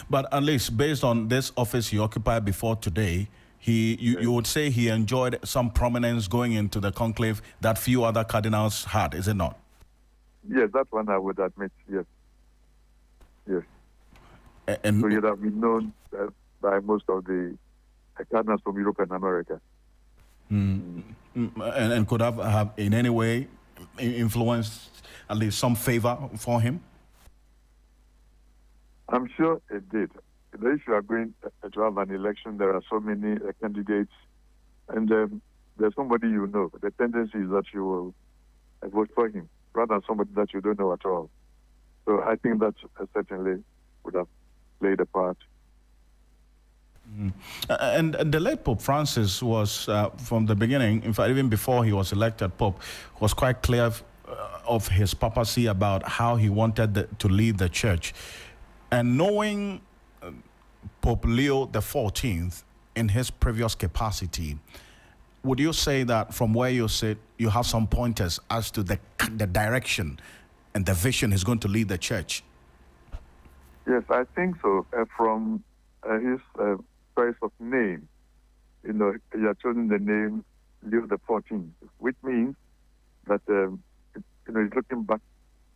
But at least based on this office he occupied before today, you would say he enjoyed some prominence going into the conclave that few other cardinals had, is it not? Yes, that one I would admit, yes. Yes. And so you'd have been known by most of the cardinals from Europe and America. And could have in any way influenced at least some favor for him? I'm sure it did. If you are going to have an election, there are so many candidates, and there's somebody you know. The tendency is that you will vote for him rather than somebody that you don't know at all. So I think that certainly would have played a part. And the late Pope Francis was, from the beginning, in fact, even before he was elected Pope, was quite clear of his papacy about how he wanted to lead the church. And knowing Pope Leo XIV in his previous capacity, would you say that from where you sit, you have some pointers as to the direction and the vision he's going to lead the church? Yes, I think so. From his choice of name, he has chosen the name Leo XIV, which means that he's looking back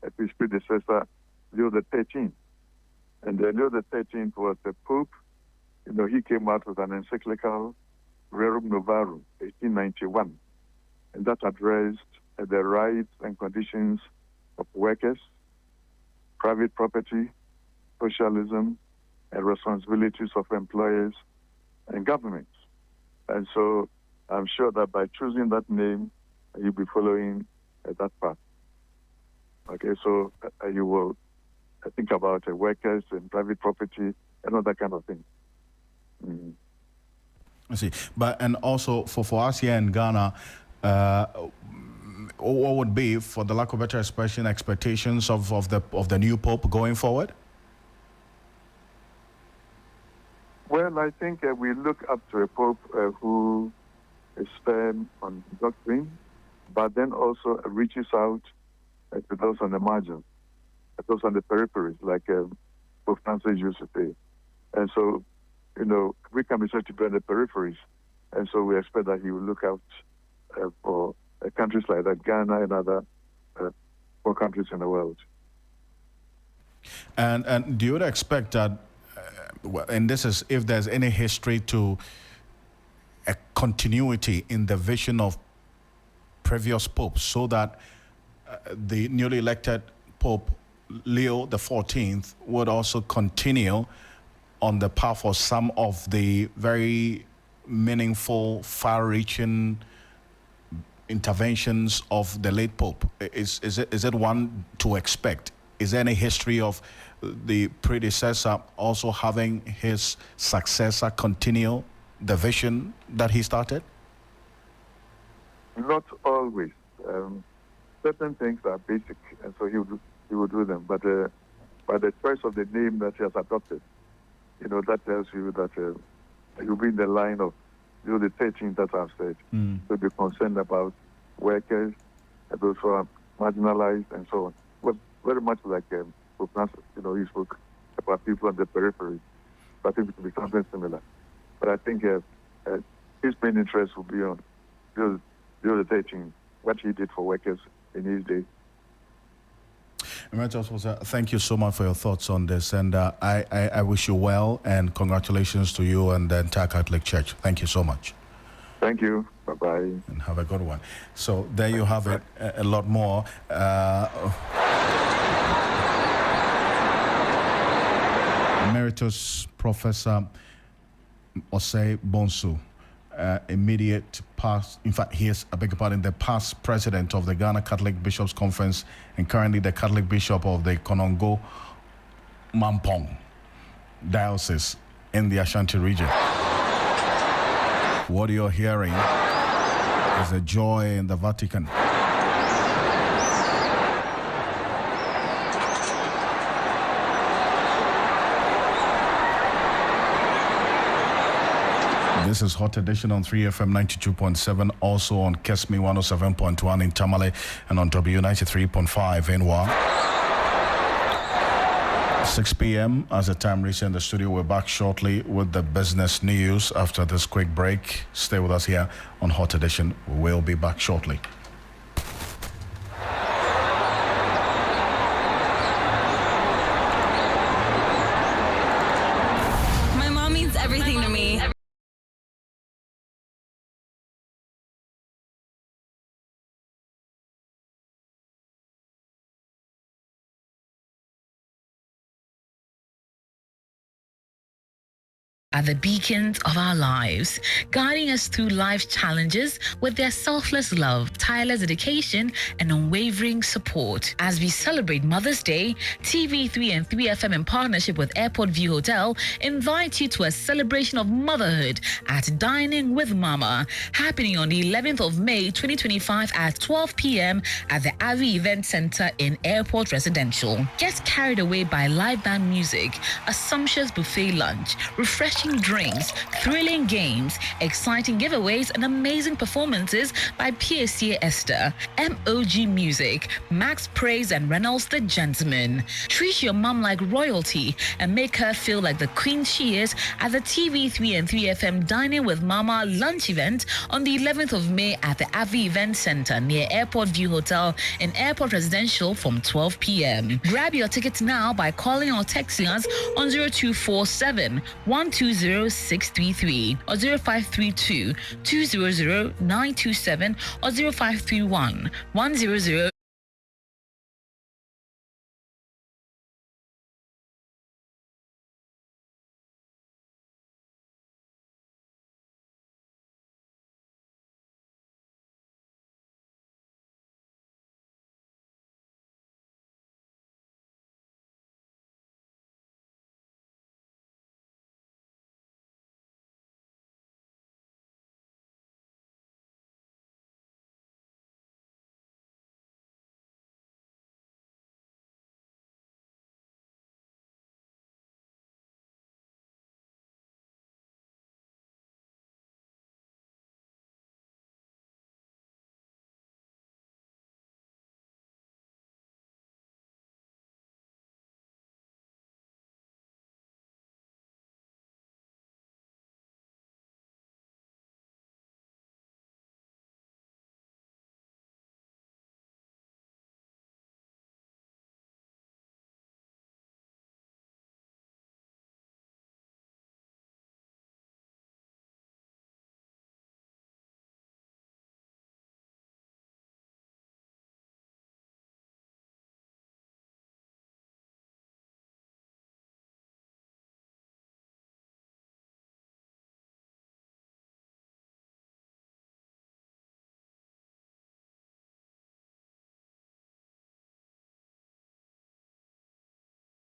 at his predecessor, Leo XIII. And Leo XIII was the Pope. He came out with an encyclical, Rerum Novarum, 1891, and that addressed the rights and conditions of workers, private property, socialism, and responsibilities of employers and governments. And so I'm sure that by choosing that name, you'll be following that path. Okay, so you will think about workers and private property and all that kind of thing. I see. And also for us here in Ghana, what would be, for the lack of better expression, expectations of the new Pope going forward? Well, I think we look up to a Pope who is firm on doctrine, but then also reaches out to those on the margins, those on the peripheries, like Pope Francis used to say. And so, we can be said to be on the peripheries, and so we expect that he will look out for countries like that, Ghana and other poor countries in the world. And do you expect that, and this is if there's any history to a continuity in the vision of previous popes, so that the newly elected Pope Leo XIV would also continue on the path of some of the very meaningful, far-reaching interventions of the late Pope? Is it one to expect? Is there any history of the predecessor also having his successor continue the vision that he started? Not always. certain things are basic, and so he would do them. But the choice of the name that he has adopted, that tells you that you'll be in the line of the 13 that I've said. So be concerned about workers and those who are marginalized and so on. Well, very much like Pope Francis, he spoke about people on the periphery. So I think it will be something similar. But I think his main interest will be on the 13, what he did for workers in his day. Emeritus, thank you so much for your thoughts on this, and I wish you well, and congratulations to you and the entire Catholic Church. Thank you so much. Thank you. Bye-bye. And have a good one. So there you have it, a lot more. Emeritus Professor Osei Bonsu, immediate past, in fact, he is, the past president of the Ghana Catholic Bishops Conference and currently the Catholic Bishop of the Konongo Mampong Diocese in the Ashanti region. What you're hearing is a joy in the Vatican. This is Hot Edition on 3FM 92.7, also on Kesmi 107.1 in Tamale and on W93.5 in Wa. 6 p.m. as the time reaches in the studio. We're back shortly with the business news after this quick break. Stay with us here on Hot Edition. We'll be back shortly. My mom means everything to me. Are the beacons of our lives, guiding us through life's challenges with their selfless love, tireless dedication, and unwavering support. As we celebrate Mother's Day, TV3 and 3FM in partnership with Airport View Hotel invite you to a celebration of motherhood at Dining with Mama, happening on the 11th of May 2025 at 12 p.m. at the Avi Event Center in Airport Residential. Get carried away by live band music, a sumptuous buffet lunch, refreshing drinks, thrilling games, exciting giveaways, and amazing performances by PSA Esther, MOG Music, Max Praise, and Reynolds the Gentleman. Treat your mom like royalty and make her feel like the queen she is at the TV3 and 3FM Dining with Mama lunch event on the 11th of May at the Avi Event Center near Airport View Hotel in Airport Residential from 12 p.m. Grab your tickets now by calling or texting us on 0247 120 633 or 0532 200 927 or 0531 100.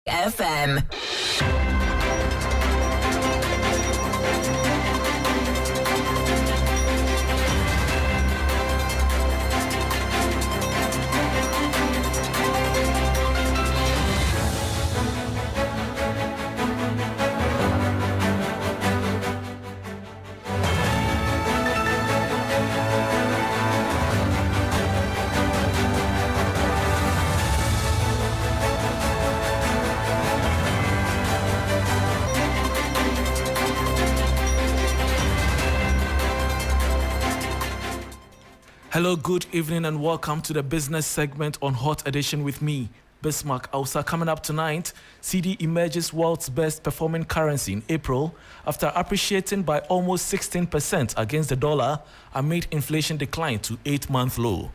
FM. Hello, good evening, and welcome to the business segment on Hot Edition with me, Bismarck Ausa. Coming up tonight, CD emerges world's best performing currency in April after appreciating by almost 16% against the dollar amid inflation decline to 8-month low.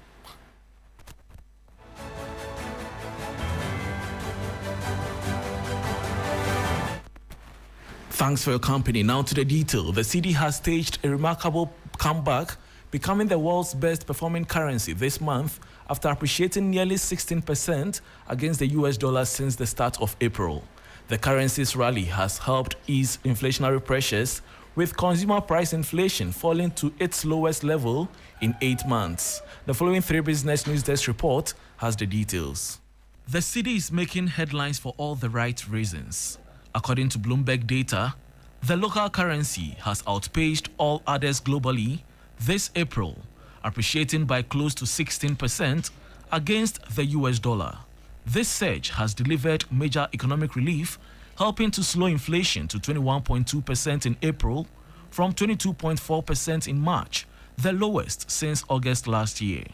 Thanks for your company. Now to the detail. The CD has staged a remarkable comeback, becoming the world's best performing currency this month after appreciating nearly 16% against the US dollar since the start of April. The currency's rally has helped ease inflationary pressures, with consumer price inflation falling to its lowest level in 8 months. The following 3 Business News Desk report has the details. The CD is making headlines for all the right reasons. According to Bloomberg data, the local currency has outpaced all others globally this April, appreciating by close to 16% against the US dollar. This surge has delivered major economic relief, helping to slow inflation to 21.2% in April from 22.4% in March, the lowest since August last year.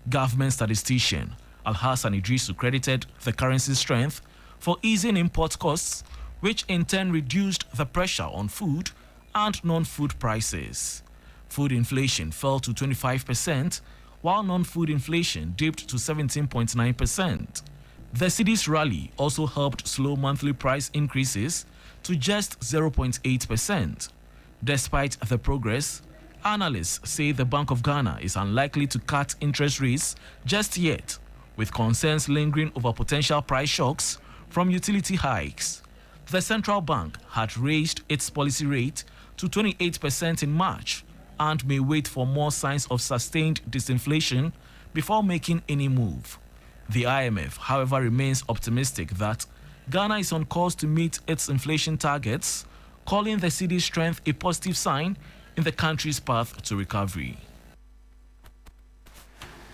Government statistician Alhassan Idrisu credited the currency's strength for easing import costs, which in turn reduced the pressure on food and non-food prices. Food inflation fell to 25%, while non-food inflation dipped to 17.9%. The city's rally also helped slow monthly price increases to just 0.8%. Despite the progress, analysts say the Bank of Ghana is unlikely to cut interest rates just yet, with concerns lingering over potential price shocks from utility hikes. The central bank had raised its policy rate to 28% in March and may wait for more signs of sustained disinflation before making any move. The IMF, however, remains optimistic that Ghana is on course to meet its inflation targets, calling the city's strength a positive sign in the country's path to recovery.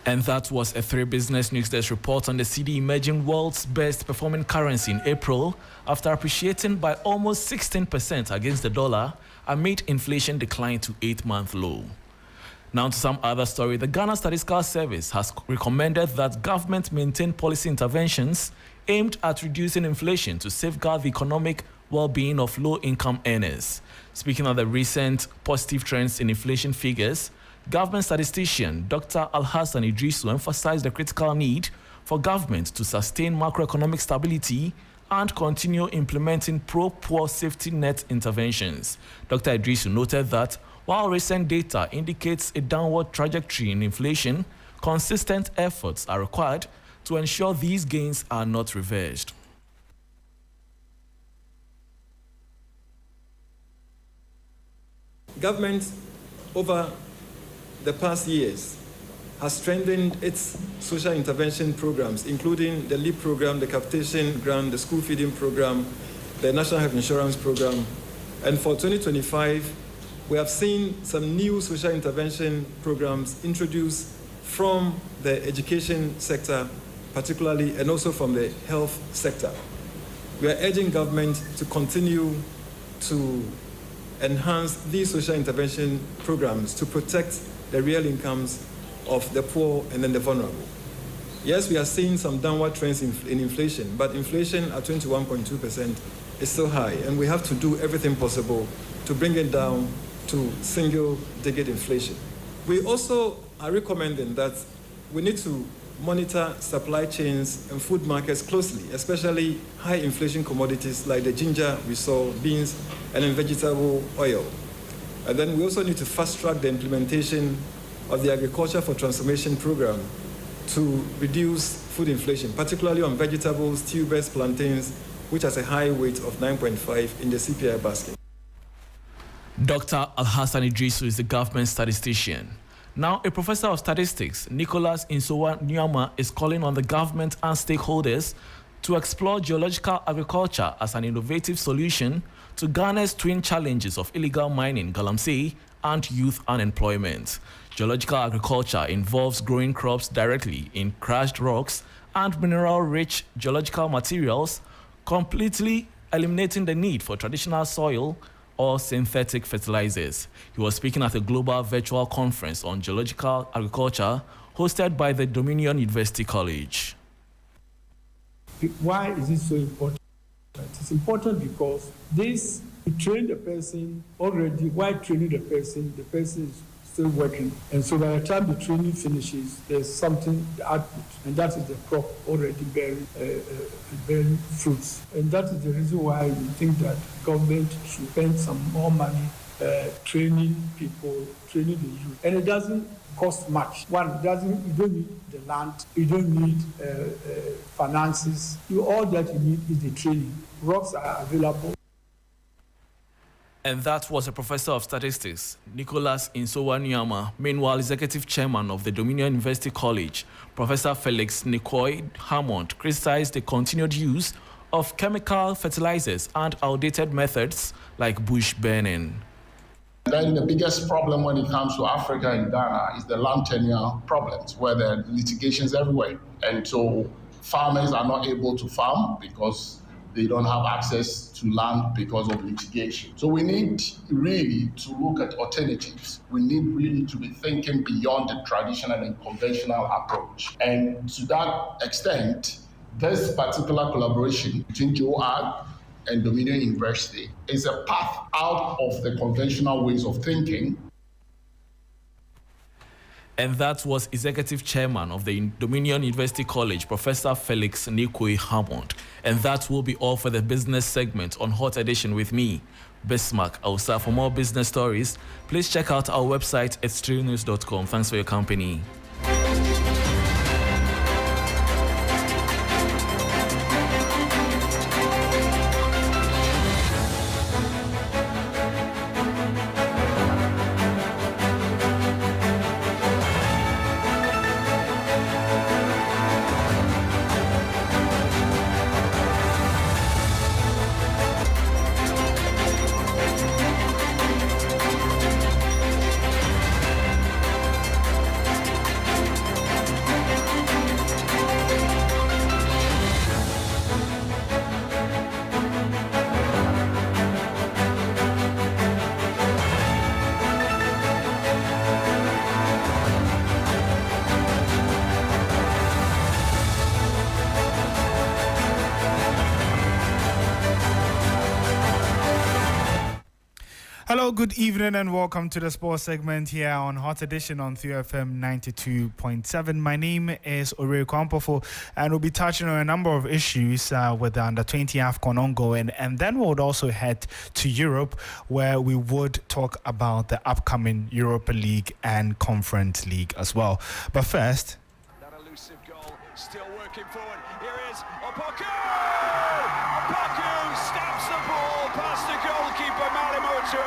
And that was a 3 Business News Desk report on the CD emerging world's best performing currency in April after appreciating by almost 16% against the dollar amid inflation decline to 8-month low. Now to some other story. The Ghana Statistical Service has recommended that government maintain policy interventions aimed at reducing inflation to safeguard the economic well-being of low-income earners. Speaking of the recent positive trends in inflation figures, government statistician Dr. Alhassan Idrisu emphasized the critical need for government to sustain macroeconomic stability and continue implementing pro-poor safety net interventions. Dr. Idrisu noted that while recent data indicates a downward trajectory in inflation, consistent efforts are required to ensure these gains are not reversed. Government over the past years has strengthened its social intervention programs, including the LEAP program, the capitation grant, the school feeding program, the National Health Insurance program. And for 2025, we have seen some new social intervention programs introduced from the education sector, particularly, and also from the health sector. We are urging government to continue to enhance these social intervention programs to protect the real incomes of the poor and then the vulnerable. Yes, we are seeing some downward trends in inflation, but inflation at 21.2% is still high, and we have to do everything possible to bring it down to single-digit inflation. We also are recommending that we need to monitor supply chains and food markets closely, especially high inflation commodities like the ginger we saw, beans, and then vegetable oil. And then we also need to fast-track the implementation of the Agriculture for Transformation program to reduce food inflation, particularly on vegetables, tubers, plantains, which has a high weight of 9.5 in the CPI basket. Dr. Alhassan Idrisu is the government statistician. Now, a professor of statistics, Nicholas Insowa Nyama, is calling on the government and stakeholders to explore geological agriculture as an innovative solution to Ghana's twin challenges of illegal mining, galamsey, and youth unemployment. Geological agriculture involves growing crops directly in crushed rocks and mineral-rich geological materials, completely eliminating the need for traditional soil all synthetic fertilizers. He was speaking at a global virtual conference on geological agriculture hosted by the Dominion University College. Why is it so important? It's important because this, you train the person already. While training the person is still working. And so by the time the training finishes, there's something, the output, and that is the crop already bearing fruits. And that is the reason why we think that government should spend some more money training people, training the youth. And it doesn't cost much. One, you don't need the land, you don't need finances. All that you need is the training. Rocks are available. And that was a professor of statistics, Nicholas Insowanyama. Meanwhile, executive chairman of the Dominion University College, Professor Felix Nikoy Hammond, criticized the continued use of chemical fertilizers and outdated methods like bush burning. Then the biggest problem when it comes to Africa and Ghana is the land tenure problems, where there are litigations everywhere. And so farmers are not able to farm because they don't have access to land because of litigation. So we need really to look at alternatives. We need really to be thinking beyond the traditional and conventional approach. And to that extent, this particular collaboration between GeoAg and Dominion University is a path out of the conventional ways of thinking. And that was executive chairman of the Dominion University College, Professor Felix Nikoy Hammond. And that will be all for the business segment on Hot Edition with me, Bismarck Ausa. For more business stories, please check out our website at streamnews.com. Thanks for your company. Hello, good evening and welcome to the sports segment here on Hot Edition on 3FM 92.7. My name is Ore Kwampofo and we'll be touching on a number of issues with the Under-20 AFCON ongoing, and then we'll also head to Europe where we would talk about the upcoming Europa League and Conference League as well. But first... That elusive goal, still working forward. Here is Opoku! Opoku stabs the ball past the goalkeeper Marimoto,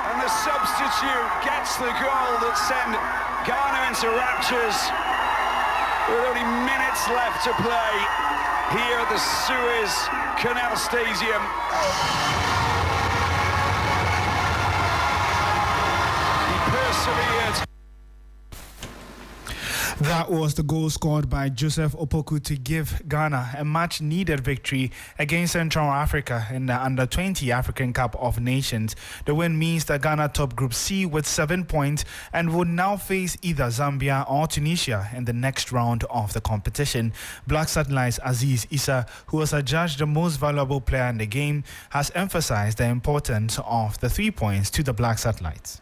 and the substitute gets the goal that sent Ghana into raptures with only minutes left to play here at the Suez Canal Stadium. He persevered. That was the goal scored by Joseph Opoku to give Ghana a much-needed victory against Central Africa in the Under-20 African Cup of Nations. The win means that Ghana top Group C with 7 points and would now face either Zambia or Tunisia in the next round of the competition. Black Satellite's Aziz Issa, who was adjudged the most valuable player in the game, has emphasized the importance of the 3 points to the Black Satellites.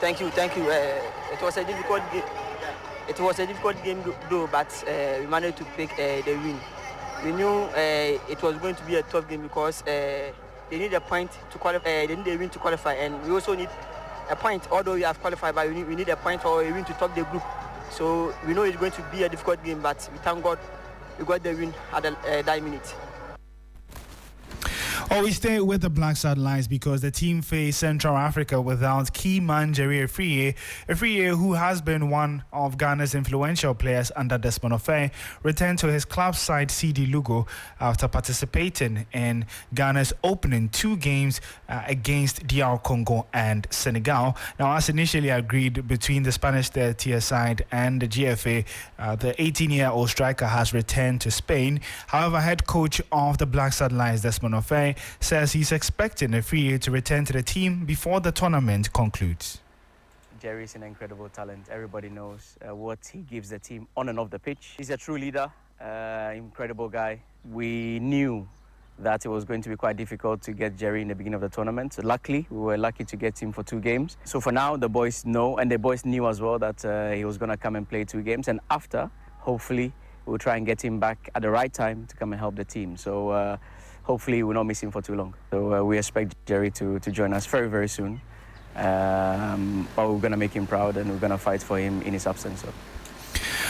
Thank you. It was a difficult game. It was a difficult game though, but we managed to pick the win. We knew it was going to be a tough game because they need a point to qualify. They need a win to qualify, and we also need a point. Although we have qualified, but we need a point or a win to top the group. So we know it's going to be a difficult game, but we thank God we got the win at that minute. We stay with the Black Satellites because the team faced Central Africa without key man Jerry Afriye, who has been one of Ghana's influential players under Desmond Ofei, returned to his club side CD Lugo after participating in Ghana's opening 2 games against DR Congo and Senegal. Now, as initially agreed between the Spanish tier side and the GFA, the 18-year-old striker has returned to Spain. However, head coach of the Black Satellites, Desmond Ofei, says he's expecting Afriyie to return to the team before the tournament concludes. Jerry is an incredible talent. Everybody knows what he gives the team on and off the pitch. He's a true leader, incredible guy. We knew that it was going to be quite difficult to get Jerry in the beginning of the tournament. So luckily, we were lucky to get him for 2 games. So for now, the boys know, and the boys knew as well that he was going to come and play 2 games. And after, hopefully, we'll try and get him back at the right time to come and help the team. So hopefully, we'll not miss him for too long. So we expect Jerry to join us very, very soon. But we're going to make him proud, and we're going to fight for him in his absence. So.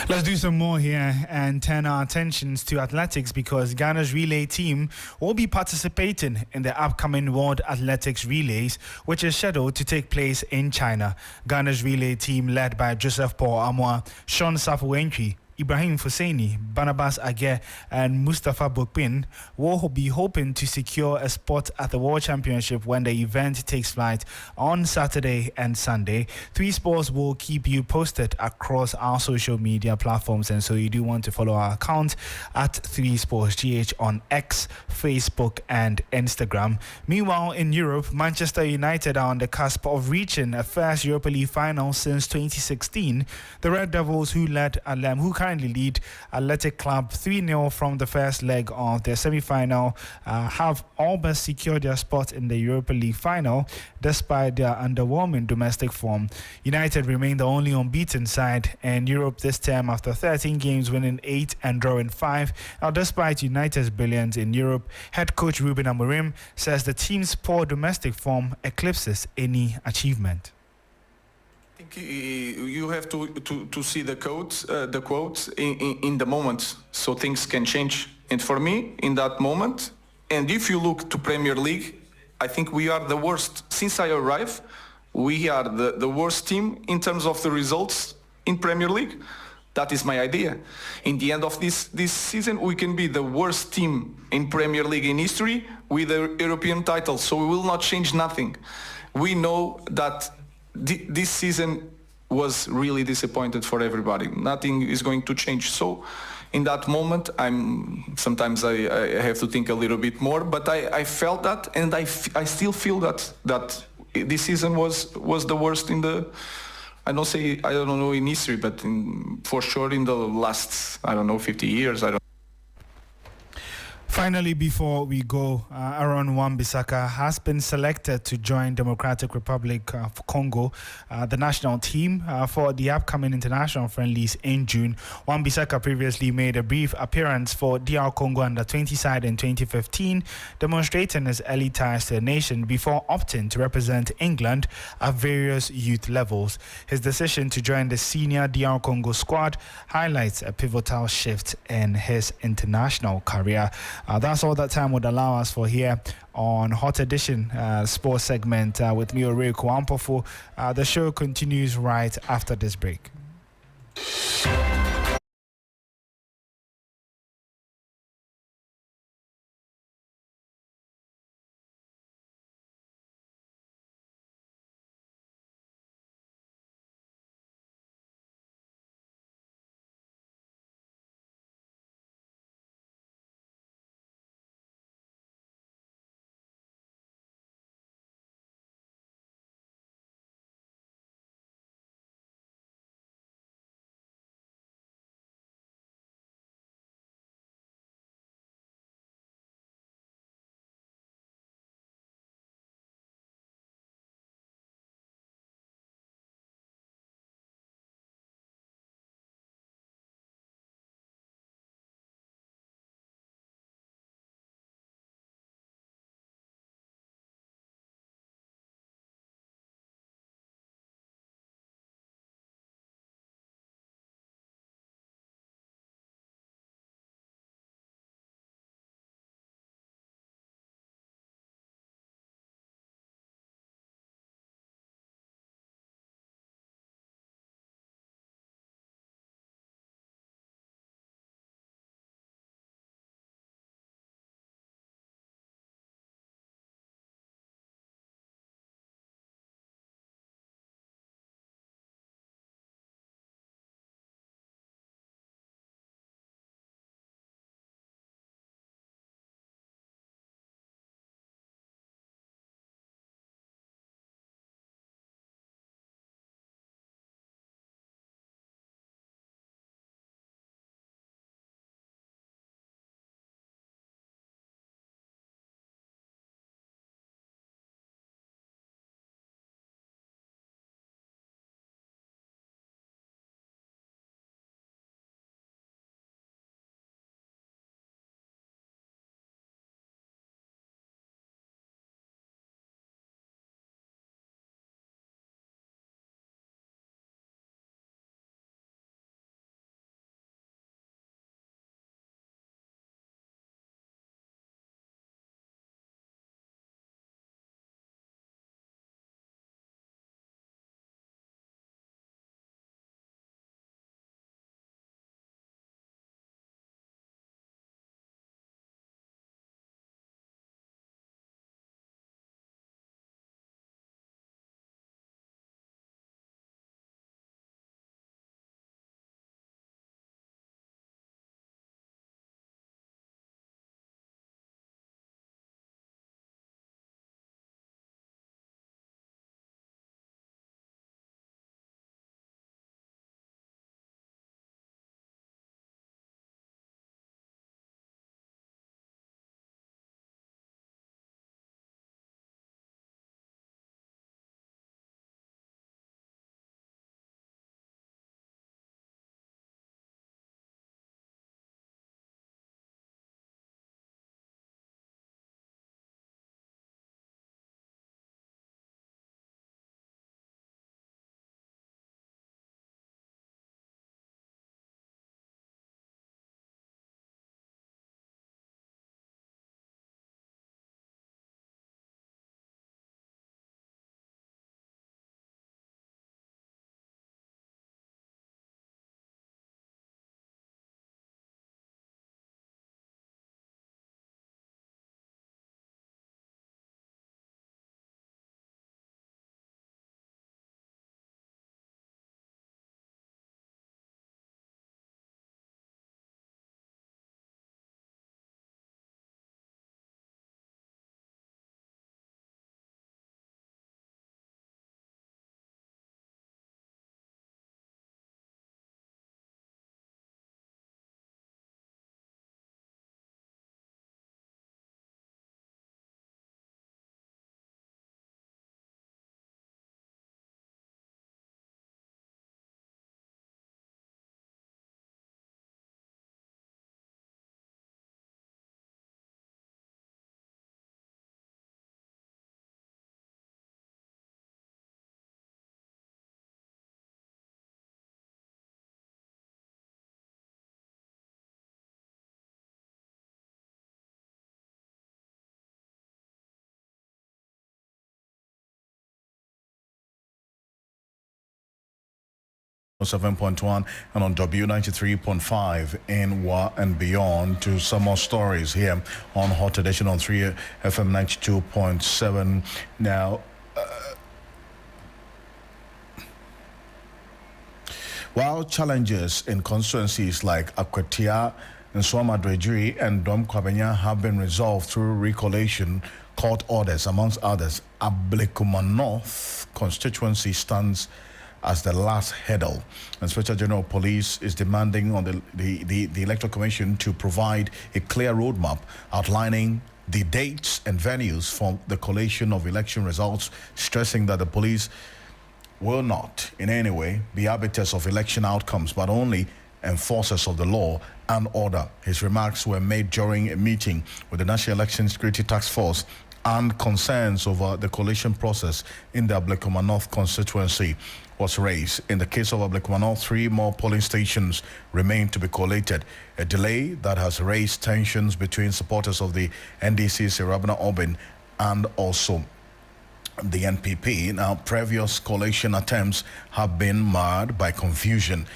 Let's do some more here and turn our attentions to athletics, because Ghana's relay team will be participating in the upcoming World Athletics Relays, which is scheduled to take place in China. Ghana's relay team, led by Joseph Paul Amoah, Sean Safuentri, Ibrahim Foseini, Barnabas Age, and Mustafa Bokpin will be hoping to secure a spot at the World Championship when the event takes flight on Saturday and Sunday. 3 Sports will keep you posted across our social media platforms, and so you do want to follow our account at 3 Sports GH on X, Facebook, and Instagram. Meanwhile, in Europe, Manchester United are on the cusp of reaching a first Europa League final since 2016. The Red Devils, who currently lead Athletic Club 3-0 from the first leg of their semi-final, have all but secured their spot in the Europa League final despite their underwhelming domestic form. United remain the only unbeaten side in Europe this term after 13 games, winning 8 and drawing 5. Now, despite United's brilliance in Europe, head coach Ruben Amorim says the team's poor domestic form eclipses any achievement. You have to see the quotes in the moment, so things can change. And for me, in that moment, and if you look to Premier League, I think we are the worst. Since I arrived, we are the worst team in terms of the results in Premier League. That is my idea. In the end of this season, we can be the worst team in Premier League in history with a European title, so we will not change nothing. We know that this season was really disappointed for everybody. Nothing is going to change. So in that moment, sometimes I have to think a little bit more, but I felt that, and I still feel that this season was the worst in the, I don't know in history, but for sure in the last, 50 years. Finally, before we go, Aaron Wan-Bissaka has been selected to join Democratic Republic of Congo, the national team, for the upcoming international friendlies in June. Wan-Bissaka previously made a brief appearance for DR Congo under-20 side in 2015, demonstrating his early ties to the nation before opting to represent England at various youth levels. His decision to join the senior DR Congo squad highlights a pivotal shift in his international career. That's all that time would allow us for here on Hot Edition sports segment with me, Oreku Ampofo. The show continues right after this break. 7.1 and on W93.5 in Wa and beyond. To some more stories here on Hot Edition on 3 FM 92.7. Now, while challenges in constituencies like Akwatia and Swamadrejuri and Dom Kwabenya have been resolved through recollation court orders, amongst others, Ablekuma North constituency stands as the last hurdle. Inspector General of Police is demanding on the Electoral Commission to provide a clear roadmap outlining the dates and venues for the collation of election results, stressing that the police will not in any way be arbiters of election outcomes, but only enforcers of the law and order. His remarks were made during a meeting with the National Election Security Task Force, and concerns over the collation process in the Ablekuma North constituency was raised. In the case of Ablekuma North, 3 more polling stations remain to be collated, a delay that has raised tensions between supporters of the NDC's Irabana Obin and also the NPP. Now, previous collation attempts have been marred by confusion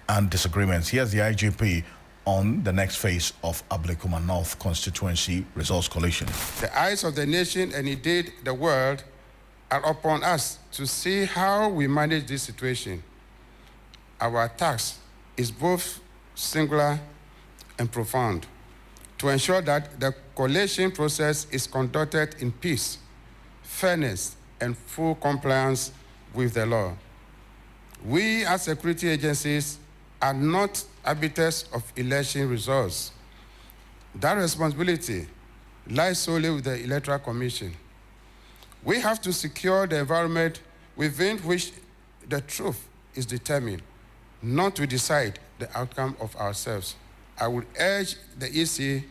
and disagreements. Here's the IGP on the next phase of Ablekuma North constituency results collation. The eyes of the nation and indeed the world are upon us to see how we manage this situation. Our task is both singular and profound to ensure that the collation process is conducted in peace, fairness, and full compliance with the law. We as security agencies are not arbiters of election results. That responsibility lies solely with the Electoral Commission. We have to secure the environment within which the truth is determined, not to decide the outcome of ourselves. I would urge the EC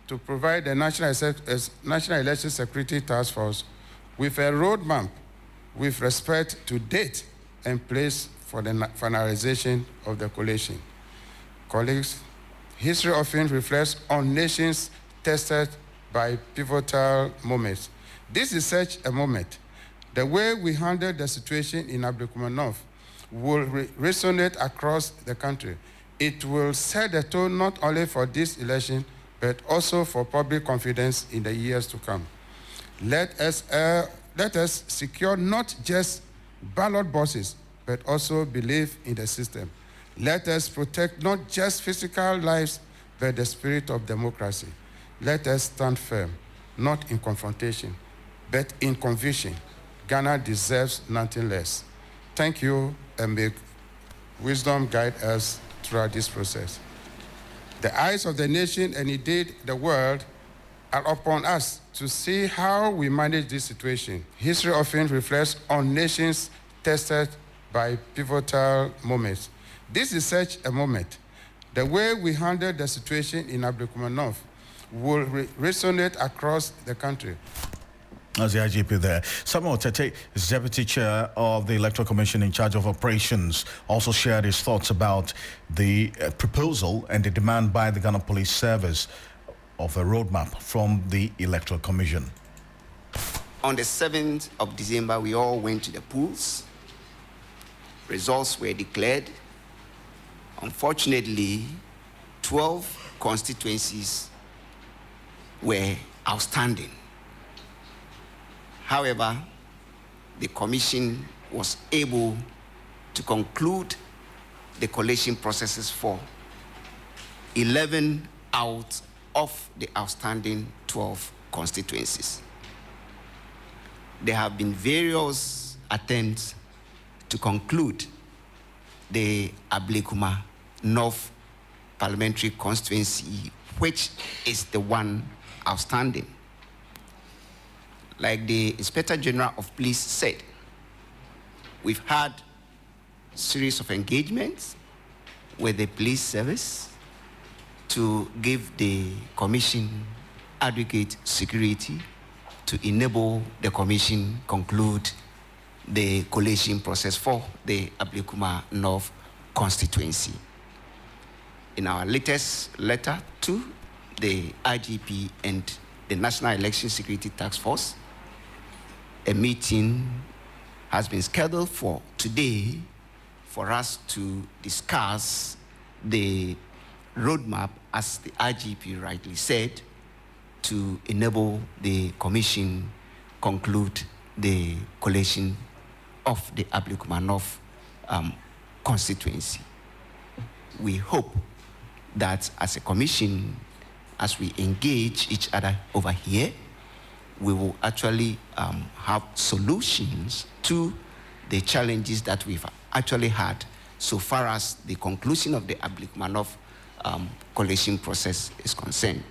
to provide the National Election Security Task Force with a roadmap with respect to date and place for the finalization of the collation. Colleagues, history often reflects on nations tested by pivotal moments. This is such a moment. The way we handle the situation in Ablekuma North will resonate across the country. It will set the tone not only for this election, but also for public confidence in the years to come. Let us secure not just ballot boxes, but also believe in the system. Let us protect not just physical lives, but the spirit of democracy. Let us stand firm, not in confrontation, but in conviction. Ghana deserves nothing less. Thank you, and may wisdom guide us throughout this process. The eyes of the nation and indeed the world are upon us to see how we manage this situation. History often reflects on nations tested by pivotal moments. This is such a moment. The way we handle the situation in Ablekuma North will resonate across the country. As the IGP there, Samuel Tete is Deputy Chair of the Electoral Commission in charge of operations, also shared his thoughts about the proposal and the demand by the Ghana Police Service of a roadmap from the Electoral Commission. On the 7th of December, we all went to the polls. Results were declared. Unfortunately, 12 constituencies were outstanding. However, the commission was able to conclude the collation processes for 11 out of the outstanding 12 constituencies. There have been various attempts to conclude the Ablekuma North parliamentary constituency, which is the one outstanding. Like the Inspector General of Police said, we've had a series of engagements with the police service to give the commission adequate security to enable the commission conclude the collation process for the Ablekuma North constituency. In our latest letter to the IGP and the National Election Security Task Force, a meeting has been scheduled for today for us to discuss the roadmap, as the IGP rightly said, to enable the commission conclude the collation of the Ablekuma constituency. We hope that as a commission, as we engage each other over here, we will actually have solutions to the challenges that we've actually had so far as the conclusion of the Ablekuma collation process is concerned.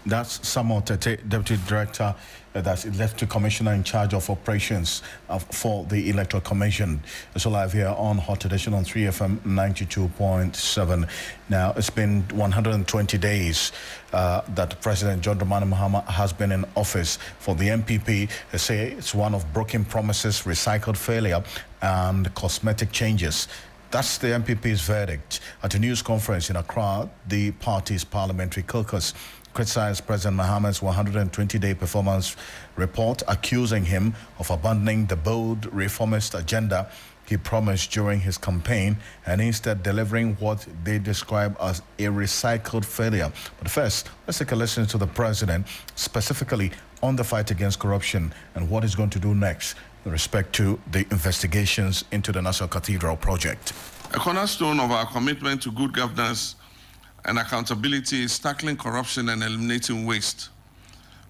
That's Samuel Tete, Deputy Director, that's Electoral Commissioner in charge of operations for the Electoral Commission. So live here on Hot Edition on 3FM 92.7. Now, it's been 120 days that President John Dramani Mahama has been in office. For the MPP, they say it's one of broken promises, recycled failure, and cosmetic changes. That's the MPP's verdict. At a news conference in Accra, the party's parliamentary caucus criticized President Mahama's 120-day performance report, accusing him of abandoning the bold reformist agenda he promised during his campaign and instead delivering what they describe as a recycled failure. But first, let's take a listen to the president, specifically on the fight against corruption and what he's going to do next with respect to the investigations into the National Cathedral project. A cornerstone of our commitment to good governance and accountability is tackling corruption and eliminating waste.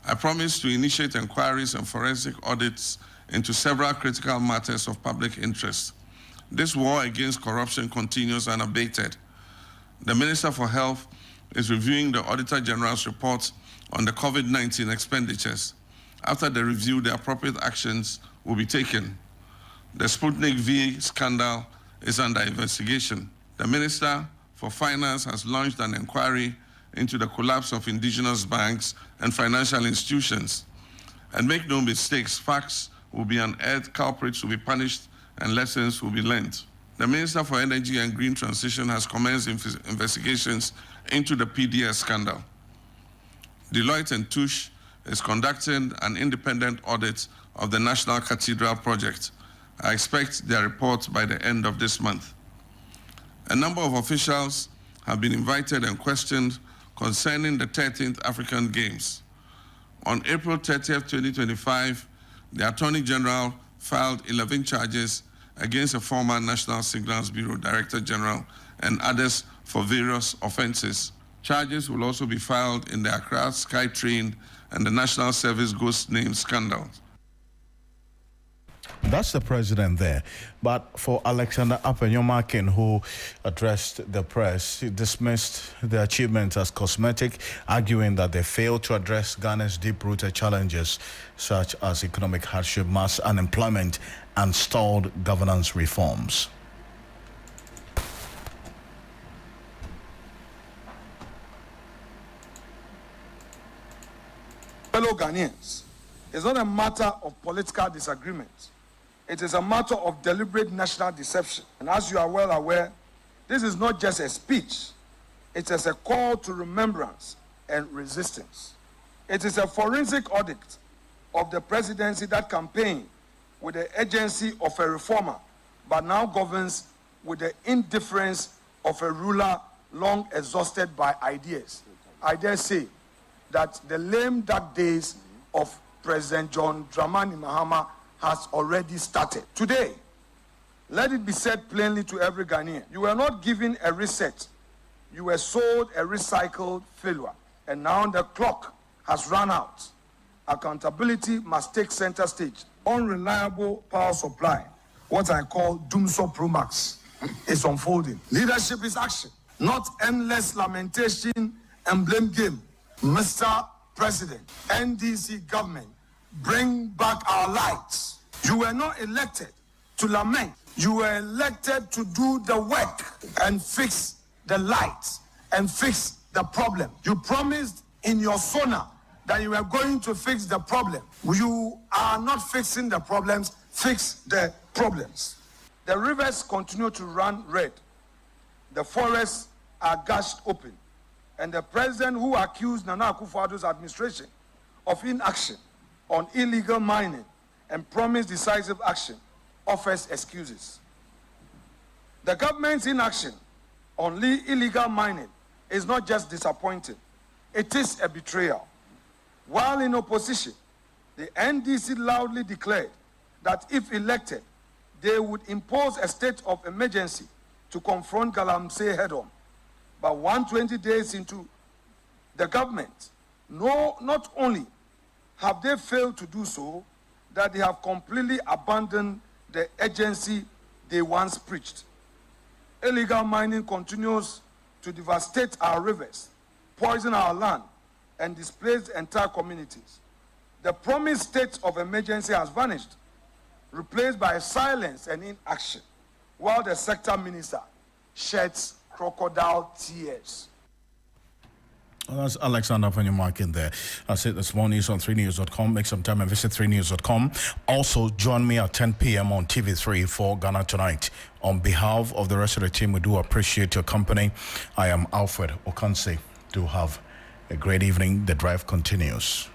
I promise to initiate inquiries and forensic audits into several critical matters of public interest. This war against corruption continues unabated. The Minister for Health is reviewing the Auditor General's report on the COVID-19 expenditures. After the review, the appropriate actions will be taken. The Sputnik V scandal is under investigation. The Minister for Finance has launched an inquiry into the collapse of indigenous banks and financial institutions. And make no mistakes, facts will be unearthed, culprits will be punished, and lessons will be learned. The Minister for Energy and Green Transition has commenced investigations into the PDS scandal. Deloitte & Touche is conducting an independent audit of the National Cathedral project. I expect their report by the end of this month. A number of officials have been invited and questioned concerning the 13th African Games. On April 30th, 2025, the Attorney General filed 11 charges against a former National Signals Bureau Director General and others for various offenses. Charges will also be filed in the Accra SkyTrain and the National Service Ghost Name scandals. That's the president there. But for Alexander Apenyomakin, who addressed the press, he dismissed the achievements as cosmetic, arguing that they failed to address Ghana's deep-rooted challenges, such as economic hardship, mass unemployment, and stalled governance reforms. Fellow Ghanaians, it's not a matter of political disagreement. It is a matter of deliberate national deception. And as you are well aware, this is not just a speech. It is a call to remembrance and resistance. It is a forensic audit of the presidency that campaigned with the agency of a reformer, but now governs with the indifference of a ruler long exhausted by ideas. I dare say that the lame dark days of President John Dramani Mahama has already started. Today, let it be said plainly to every Ghanaian, you were not given a reset, you were sold a recycled failure, and now the clock has run out. Accountability must take center stage. Unreliable power supply, what I call Doomsday Pro Max, is unfolding. Leadership is action, not endless lamentation and blame game. Mr. President, NDC government, bring back our lights. You were not elected to lament. You were elected to do the work and fix the lights and fix the problem. You promised in your SONA that you were going to fix the problem. You are not fixing the problems, fix the problems. The rivers continue to run red. The forests are gashed open. And the president who accused Nana Akufo-Addo's administration of inaction on illegal mining and promised decisive action offers excuses. The government's inaction on illegal mining is not just disappointing, it is a betrayal. While in opposition, the NDC loudly declared that if elected, they would impose a state of emergency to confront Galamsey head-on. But 120 days into the government, not only have they failed to do so, that they have completely abandoned the agency they once preached. Illegal mining continues to devastate our rivers, poison our land, and displace entire communities. The promised state of emergency has vanished, replaced by silence and inaction, while the sector minister sheds crocodile tears. Well, that's Alexander from your mark in there. That's it. That's more news on 3news.com. Make some time and visit 3news.com. Also, join me at 10 p.m. on TV3 for Ghana Tonight. On behalf of the rest of the team, we do appreciate your company. I am Alfred Ocansey. Do have a great evening. The drive continues.